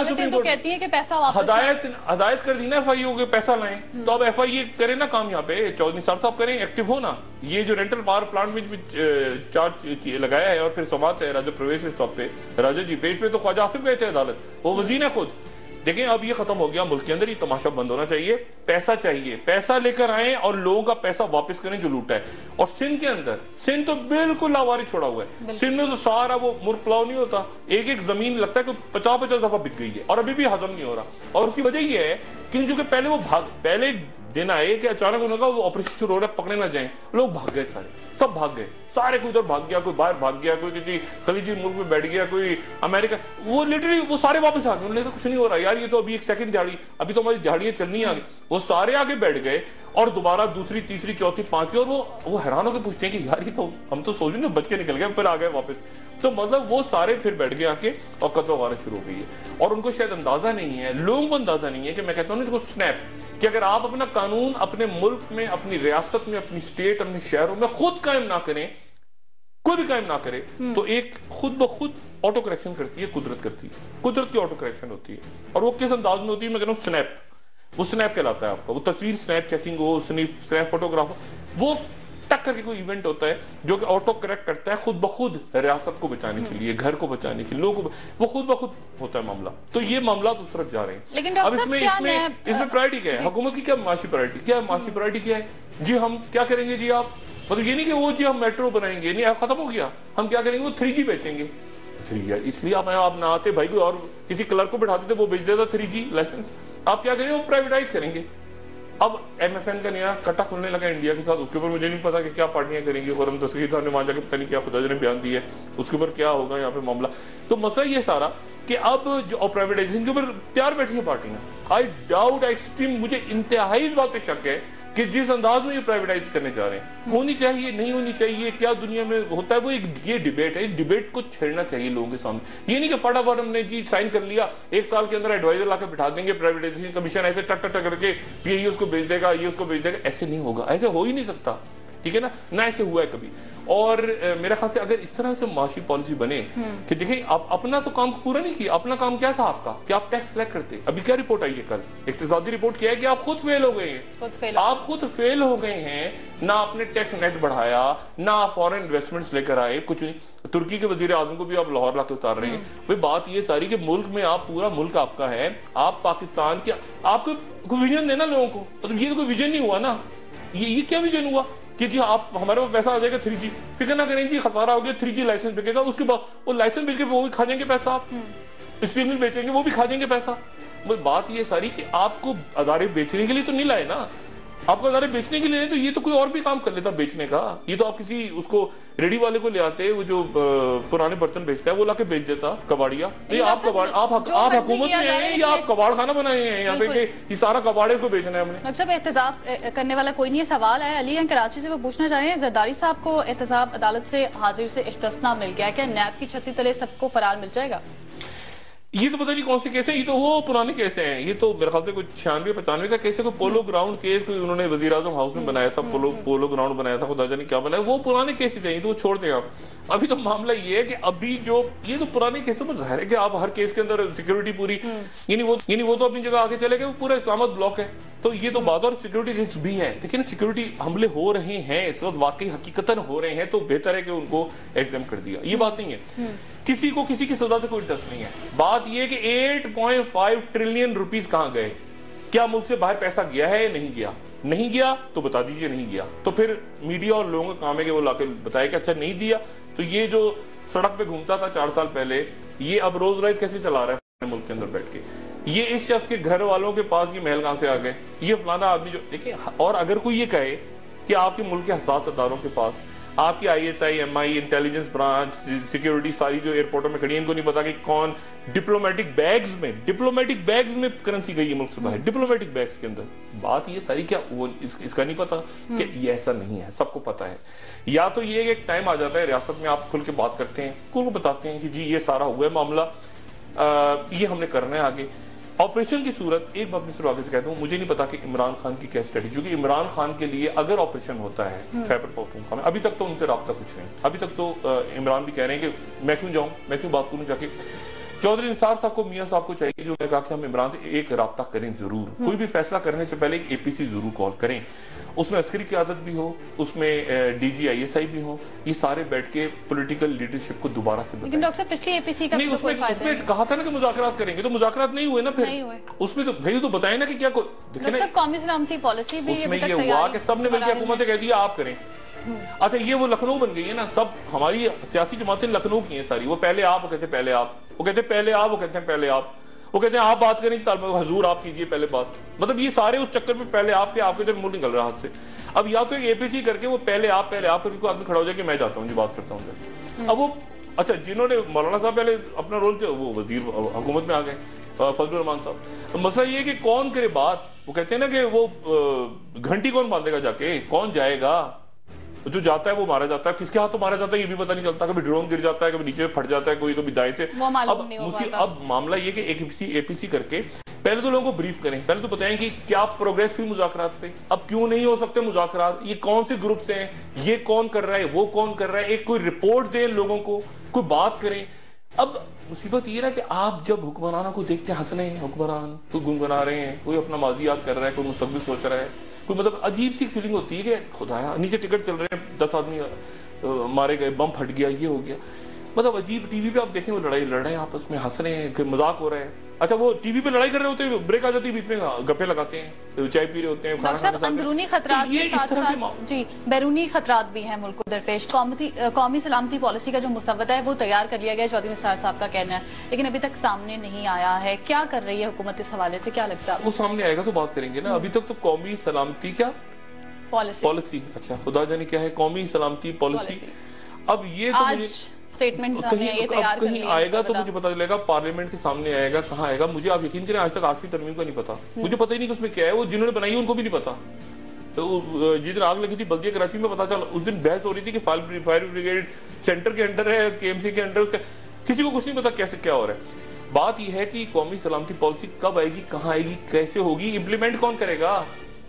کر دی نا ایف آئی اے کو پیسہ لائیں, تو اب ایف آئی اے کرے نا کام یہاں پہ, چودھری صاحب کریں, ایکٹیو ہونا. یہ جو رینٹل پاور پلانٹ میں چارج لگایا ہے, اور پھر سماعت ہے راجہ پرویز صاحب پہ, راجہ جی پیش پہ تو خواجہ آصف گئے تھے عدالت, وہ وزیر ہے خود. دیکھیں اب یہ ختم ہو گیا ملک کے اندر, یہ تماشا بند ہونا چاہیے. پیسہ چاہیے, پیسہ لے کر آئیں اور لوگوں کا پیسہ واپس کریں جو لوٹا ہے. اور سندھ کے اندر, سندھ تو بالکل لاواری چھوڑا ہوا ہے. سندھ میں تو سارا وہ ملک پلاؤ نہیں ہوتا, ایک زمین لگتا ہے کہ 50 دفعہ بک گئی ہے اور ابھی بھی ہضم نہیں ہو رہا. اور اس کی وجہ یہ ہے کہ جو کہ پہلے دن آئے کہ اچانک انہوں نے کہا وہ آپریشن شروع ہو رہا ہے, پکڑے نہ جائیں. لوگ بھاگ گئے, سب بھاگ گئے, سارے کوئی ادھر بھاگ گیا, کوئی باہر بھاگ گیا, کوئی کسی خلیجی ملک میں بیٹھ گیا, کوئی امریکہ. وہ لٹرلی وہ سارے واپس آ گئے. انہوں نے کہا کچھ نہیں ہو رہا یار, یہ تو ابھی ایک سیکنڈ دہاڑی, ابھی تو ہماری دہاڑیاں چلنی آ گئی. وہ سارے آگے بیٹھ گئے اور دوبارہ دوسری, تیسری, چوتھی, پانچویں, اور وہ حیران ہو کے پوچھتے ہیں کہ یار یہ تو ہم تو سوچ رہے ہیں بچ کے نکل گئے, پھر آ گئے واپس. تو مطلب وہ سارے پھر بیٹھ گئے آ کے, اور قتل و غارت شروع ہو گئی ہے. اور ان کو شاید اندازہ نہیں ہے, لوگوں کو اندازہ نہیں ہے کہ میں کہتا ہوں نا سنیپ, کہ اگر آپ اپنا قانون اپنے ملک میں, اپنی ریاست میں, اپنی اسٹیٹ, اپنے شہروں میں خود قائم نہ کریں, کوئی بھی قائم نہ کرے, تو ایک خود بخود آٹو کریکشن کرتی ہے قدرت, کرتی ہے قدرت کی آٹو کریکشن ہوتی ہے. اور وہ کس انداز میں ہوتی ہے, میں کہتا ہوں سنیپ, وہ سنیپ کہلاتا ہے آپ کا. وہ تصویر سنیپ چیکنگ ہو, سنیپ فوٹوگرافر, وہ ٹک کر کے کوئی ایونٹ ہوتا ہے جو کہ آٹو کریکٹ کرتا ہے خود بخود ریاست کو بچانے کے لیے, گھر کو بچانے کے لیے, لوگوں کو, وہ خود بخود ہوتا ہے معاملہ. تو یہ معاملات اس طرف جا رہے ہیں. لیکن اب اس میں پرائرٹی کیا ہے, حکومت کی کیا معاشی پرائرٹی, کیا معاشی پرائرٹی کیا ہے جی, ہم کیا کریں گے جی. آپ مطلب یہ نہیں کہ وہ جی ہم میٹرو بنائیں گے, نہیں ختم ہو گیا, ہم کیا کریں گے, وہ 3G بیچیں گے. 3G اس لیے آپ نہ آتے بھائی, کوئی اور کسی کلرک کو بٹھاتے تھے, وہ بیچ دیتا 3G لائسنس. آپ کیا کریں گے, وہ پرائیویٹائز کریں گے. اب ایم ایف این کا نیا کٹا کھلنے لگا انڈیا کے ساتھ, اس کے اوپر مجھے نہیں پتا کہ کیا پارٹیاں کریں گی. خرم تسخیر صاحب نے وہاں جا کے پتہ نہیں کیا خدا نے بیان دی ہے, اس کے اوپر کیا ہوگا یہاں پہ معاملہ. تو مسئلہ یہ سارا کہ اب جو پرائیویٹائزیشن کے اوپر تیار بیٹھی ہے پارٹیاں. آئی ڈاؤٹ ایکسٹریم, مجھے انتہائی اس بات پہ شک ہے کہ جس انداز میں یہ پرائیویٹائز کرنے جا رہے ہیں, ہونی چاہیے نہیں ہونی چاہیے, کیا دنیا میں ہوتا ہے, وہ یہ ڈیبیٹ ہے. اس ڈیبیٹ کو چھیڑنا چاہیے لوگوں کے سامنے. یہ نہیں کہ فٹافٹ ہم نے جی سائن کر لیا, 1 سال کے اندر ایڈوائزر لا کے بٹھا دیں گے, پرائیویٹائزیشن کمیشن ایسے ٹک ٹک ٹک کر کے یہ اس کو بھیج دے گا, یہ اس کو بھیج دے گا. ایسے نہیں ہوگا, ایسے ہو ہی نہیں سکتا, ٹھیک ہے نا, نہ ایسے ہوا ہے کبھی. اور میرا خیال سے اگر اس طرح سے معاشی پالیسی بنے کہ دیکھیں آپ اپنا تو کام پورا نہیں کیا, اپنا کام کیا تھا آپ کا, کہ آپ ٹیکس کلیکٹ کرتے. ابھی کیا رپورٹ آئی ہے کل, اقتصادی رپورٹ کیا ہے کہ آپ خود فیل ہو گئے ہیں, آپ خود فیل ہو گئے ہیں. نہ آپ نے ٹیکس نیٹ بڑھایا, نہ آپ فورن انویسٹمنٹس لے کر آئے, کچھ نہیں. ترکی کے وزیر اعظم کو بھی آپ لاہور لا کے اتار رہے ہیں. بھئی بات یہ ساری کہ ملک میں آپ, پورا ملک آپ کا ہے, آپ پاکستان کے, آپ کو ویژن دینا لوگوں کو. مطلب یہ تو کوئی ویژن نہیں ہوا نا, یہ کیا ویژن ہوا کہ جی آپ ہمارے پاس پیسہ آ جائے گا 3G, فکر نہ کریں جی خسارہ ہو گیا, 3G لائسنس بکے گا, اس کے بعد وہ لائسنس بیچ کے وہ بھی کھا جائیں گے پیسہ, آپ اسپین بیچیں گے وہ بھی کھا جائیں گے پیسہ. بات یہ ساری کہ آپ کو ادارے بیچنے کے لیے تو نہیں لائے نا, آپ کو ادارے بیچنے کے لیے, تو یہ تو کوئی اور بھی کام کر لیتا بیچنے کا. یہ تو آپ کسی اس کو ریڈی والے کو لے آتے, وہ جو پرانے برتن بیچتا ہے وہ لا کے بیچ دیتا, کباڑیا. آپ حکومت میں ہیں یا آپ کباڑ خانہ بنائے ہیں یہاں پہ کہ یہ سارا کباڑے کو بیچنا ہے ہم نے. صاحب احتساب کرنے والا کوئی نہیں ہے, سوال ہے علی کراچی سے, وہ پوچھنا چاہ رہے ہیں زرداری صاحب کو احتساب عدالت سے حاضر سے استثناء مل گیا, کیا نیب کی چھتری تلے سب کو فرار مل جائے گا؟ یہ تو پتہ نہیں کون سے کیس ہیں, یہ تو وہ پرانے کیس ہیں. یہ تو میرے خیال سے کوئی 96-95 کا کیس ہے, کوئی پولو گراؤنڈ کیس, کوئی انہوں نے وزیر اعظم ہاؤس میں بنایا تھا, پولو گراؤنڈ بنایا تھا, خدا جانے کیا بنایا, وہ پرانے کیس ہی تھے. یہ تو وہ چھوڑ دیں آپ. ابھی تو معاملہ یہ ہے کہ ابھی جو یہ تو پرانے کیسوں پر ظاہر ہے کہ آپ ہر کیس کے اندر سیکیورٹی پوری, یعنی وہ تو اپنی جگہ آگے چلے گئے, وہ پورا اسلام آباد بلاک ہے. تو یہ تو بات, اور سیکیورٹی رسک بھی ہے. دیکھیں نا, سیکیورٹی حملے ہو رہے ہیں اس وقت, واقعی حقیقتاً ہو رہے ہیں, تو بہتر ہے کہ ان کو ایگزام کر دیا. یہ بات نہیں ہے, کسی کو کسی کی سزا سے کوئی ڈر نہیں ہے. بات یہ کہ 8.5 ٹریلین روپیز کہاں گئے, क्या मुल्क से बाहर पैसा गया है या नहीं गया? नहीं गया तो बता दीजिए नहीं गया, तो फिर मीडिया और लोगों का काम है कि वो लाके बताए कि अच्छा नहीं दिया। तो ये जो सड़क पे घूमता था 4 साल पहले, ये अब रोज राइज कैसे चला रहा है मुल्क के अंदर बैठ के? ये इस शख्स के घर वालों के पास ये महल कहां से आ गए? ये फलाना आदमी जो देखिए, और अगर कोई ये कहे कि आपके मुल्क के हसास अदारों के पास आपकी ISI, MI, intelligence branch, security सारी जो एयरपोर्टों में खड़ी है, इनको नहीं पता कि कौन डिप्लोमेटिक बैग्स में करेंसी गई है मुल्क से बाहर, डिप्लोमेटिक बैग्स के अंदर। बात ये सारी क्या वो इसका नहीं पता कि ये ऐसा नहीं है, सबको पता है। या तो ये एक टाइम आ जाता है रियासत में, आप खुल के बात करते हैं, उनको बताते हैं कि जी ये सारा हुआ है मामला, ये हमने करना है आगे। ऑपरेशन की सूरत एक बात मैं सिर्फ आगे से कहता हूँ, मुझे नहीं पता कि इमरान खान की क्या स्ट्रेटेजी, क्योंकि इमरान खान के लिए अगर ऑपरेशन होता है खैबर पख्तूनख्वा में, अभी तक तो उनसे राब्ता कुछ नहीं, अभी तक तो इमरान भी कह रहे हैं कि मैं क्यों जाऊं, मैं क्यों बात करूं जाके। चौधरी निसार साहब को, मियां साहब को चाहिए जो कहा कि हम इमरान से एक राब्ता करें जरूर, कोई भी फैसला करने से पहले एक APC जरूर कॉल करें, उसमें अस्करी क़यादत भी हो, उसमें DG ISI भी हो, ये सारे बैठ के पॉलिटिकल लीडरशिप को दोबारा से बताएं। लेकिन डॉक्टर साहब पिछली APC का नहीं, उसमें कहा था ना कि मुज़ाकरात करेंगे, तो मुज़ाकरात नहीं हुए ना, फिर उसमें तो भाई तो बताए ना कि क्या कौमी सलामती पॉलिसी भी उसमें ये हुआ कि सबने मिलकर हुकूमत कह दिया आप करें। अच्छा, ये वो लखनऊ बन गई है ना, सब हमारी सियासी जमातें लखनऊ की हैं सारी, वो पहले आप, वो कहते पहले आप, वो कहते पहले आप, वो कहते हैं पहले आप, वो कहते हैं आप बात करें हजूर आप कीजिए पहले बात, मतलब ये सारे उस चक्कर में पहले आपके जब मुंह निकल रहा हाथ से। अब या तो एक APC करके वो पहले आप करके आदमी खड़ा हो जाए कि मैं जाता हूँ जी बात करता हूँ। अब वो अच्छा, जिन्होंने मौलाना साहब पहले अपना रोल वो वजीर हुकूमत में आ गए, फजलुर रहमान साहब, तो मसला ये है कि कौन करे बात, वो कहते हैं ना कि वो घंटी कौन बांधेगा जाके, कौन जाएगा, जो जाता है वो मारा जाता है, किसके हाथ तो मारा जाता है ये भी पता नहीं चलता, कभी ड्रोन गिर जाता है, कभी नीचे फट जाता है, कोई कभी दाएं से। अब मामला ये कि APC करके पहले तो लोगों को ब्रीफ करें, पहले तो बताएं कि क्या प्रोग्रेस हुई मुज़ाकरात पे, अब क्यों नहीं हो सकते मुज़ाकरात, ये कौन से ग्रुप से हैं, ये कौन कर रहा है, वो कौन कर रहा है, एक कोई रिपोर्ट दें लोगों को, कोई बात करें। अब मुसीबत ये ना कि आप जब हुक्मरानों को देखते हैं हंस रहे हैं, हुक्मरान कोई गुनगुना रहे हैं, कोई अपना माजी याद कर रहा है, कोई मुस्तकबिल सोच रहा है, कोई मतलब अजीब सी फीलिंग होती है कि खुदाया नीचे टिकट चल रहे हैं, 10 आदमी मारे गए, बम फट गया, ये हो गया, मतलब अजीब। टीवी पे आप देखें वो लड़ाई लड़ रहे हैं आपस में, हंस रहे हैं, मजाक हो रहा है। अच्छा, वो टीवी पे लड़ाई कर रहे होते हैं, ब्रेक आ जाती है बीच में, गप्पे लगाते हैं, चाय पी रहे होते हैं, डॉक्टर साहब अंदरूनी खतरात के साथ साथ जी बैरूनी खतरात भी हैं मुल्क को दरपेश। कौमी सलामती पॉलिसी का जो मुसव्वदा है वो तैयार कर लिया गया, चौधरी निसार साहब का कहना है, लेकिन अभी तक सामने नहीं आया है। क्या कर रही है हुकूमत इस हवाले से, क्या लगता है? वो सामने आएगा तो बात करेंगे ना। अभी तक तो कौमी सलामती क्या पॉलिसी, अच्छा खुदा जाने क्या है कौमी सलामती पॉलिसी। अब ये तो स्टेटमेंट्स ये तैयार कहीं आएगा तो मुझे पता चलेगा, पार्लियामेंट के सामने आएगा, कहाँ आएगा। मुझे आप यकीन करें आज तक 8वीं तरमीम का नहीं पता, मुझे पता ही नहीं कि उसमें क्या है, वो जिन्होंने बनाई है उनको भी नहीं पता। तो जिस दिन आग लगी थी बल्दिया कराची में, पता चला उस दिन बहस हो रही थी कि फायर ब्रिगेड सेंटर के अंडर है, KMC के अंडर, उसका किसी को कुछ नहीं पता कैसे क्या हो रहा है। बात यह है कि कौमी सलामती पॉलिसी कब आएगी, कहाँ आएगी, कैसे होगी, इम्प्लीमेंट कौन करेगा,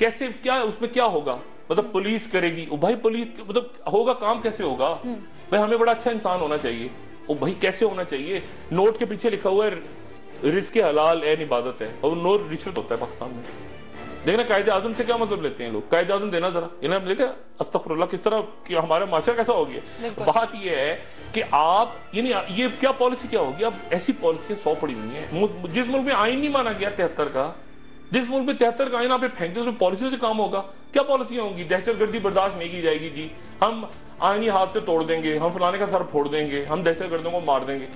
कैसे, क्या उसमें क्या होगा, मतलब पुलिस करेगी, भाई पुलिस मतलब होगा काम कैसे होगा भाई, हमें बड़ा अच्छा इंसान होना चाहिए, वो भाई कैसे होना चाहिए। नोट के पीछे लिखा हुआ है रिस्क हलाल एन इबादत है, और नोट रिश्वत होता है पाकिस्तान में। देखना कायदे आजम से क्या मतलब लेते हैं लोग, कायदे आजम देना जरा, इन्हें देखे अस्तगफुरुल्लाह किस तरह कि हमारा माशरा कैसा हो गया। बात ये है कि आप ये क्या पॉलिसी क्या होगी। अब ऐसी पॉलिसी 100 पड़ी हुई है, जिस मुल्क में आइन नहीं माना गया 73 का, जिस मुल्क में 73 का आइन आप फेंक दे, उसमें पॉलिसी से काम होगा। क्या पॉलिसियां होंगी, दहशतगर्दी बर्दाश्त नहीं की जाएगी जी, हम आईनी हाथ से तोड़ देंगे, हम फलाने का सर फोड़ देंगे, हम दहशतगर्दों को मार देंगे।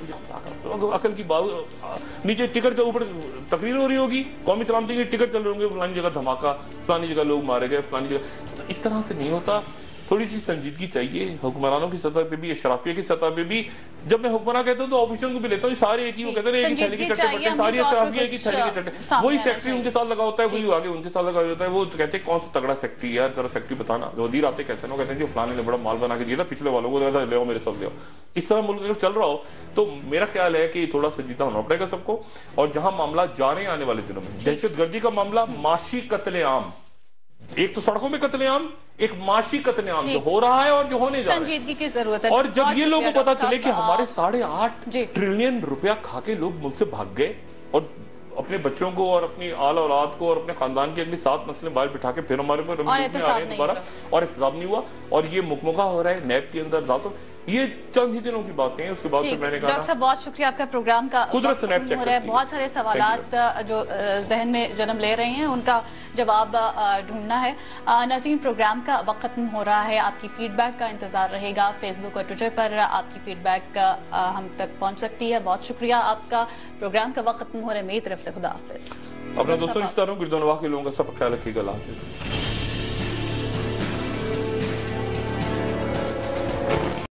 अकल की बात, नीचे टिकट ऊपर तकरीर हो रही होगी, कौमी सलामती की टिकट चल रहे होंगे, फलानी जगह धमाका, फलानी जगह लोग मारे गए, फलानी जगह। तो इस तरह से नहीं होता, थोड़ी सी संजीदगी चाहिए हुक्मरानों की सतह पे भी, अशराफिया की सतह पे भी। जब मैं हुक्मरान कहता हूँ तो ऑपोजिशन को भी लेता हूँ, सारे एक ही, वो कहते हैं एक ही थैली के चट्टे पट्टे, सारी अशराफिया एक ही थैली के चट्टे, वही सेक्रेटरी उनके साथ लगा होता है, वही आगे उनके साथ लगा होता है। वो तो कहते हैं कौन सा तगड़ा सेक्रेटरी यार, जरा सेक्रेटरी बताना। वजीर आते कहते हैं, कहते हैं जो फलाने ने बड़ा माल बना के दिया था, पिछले वालों को ले आओ मेरे साथ ले आओ। इस तरह मुल्क अगर चल रहा हो तो मेरा ख्याल है कि थोड़ा संजीदा होना पड़ेगा सबको। और जहां मामला जा रहे हैं आने वाले दिनों में, दहशतगर्दी का मामला, माशी कत्लेआम, एक तो सड़कों में कत्लेआम, एक माशी कत्लेआम जो हो रहा है और जो होने जा रहा है, संजीदगी की जरूरत है। और जब ये लोगों को पता चले कि हमारे 8.5 ट्रिलियन रुपया खा के लोग मुल्क से भाग गए, और अपने बच्चों को और अपनी आल औलाद को और अपने खानदान के अगली 7 नस्लें बाहर बिठा के फिर हमारे ऊपर दोबारा, और एहतसाब नहीं हुआ, और ये मुकमुका हो रहा है नैब के अंदर। ये चंद ही दिनों की बातें हैं, उसके बाद फिर मैंने कहा डॉक्टर साहब बहुत शुक्रिया, आपका प्रोग्राम का कुदरत स्नैप चेक हो रहा है, बहुत सारे सवालात जो जहन में जन्म ले रहे हैं उनका जवाब ढूंढना है। नाज़रीन, प्रोग्राम का वक्त खत्म हो रहा है, आपकी फीडबैक का इंतजार रहेगा। फेसबुक और ट्विटर पर आपकी फीडबैक हम तक पहुंच सकती है। बहुत शुक्रिया आपका। प्रोग्राम का वक्त खत्म हो रहा है, मेरी तरफ से खुदा हाफिज। अपना दोस्तों रिश्तेदारों गिरदोनवाह के लोगों का सब ख्याल रखिएगा। अल्लाह हाफिज।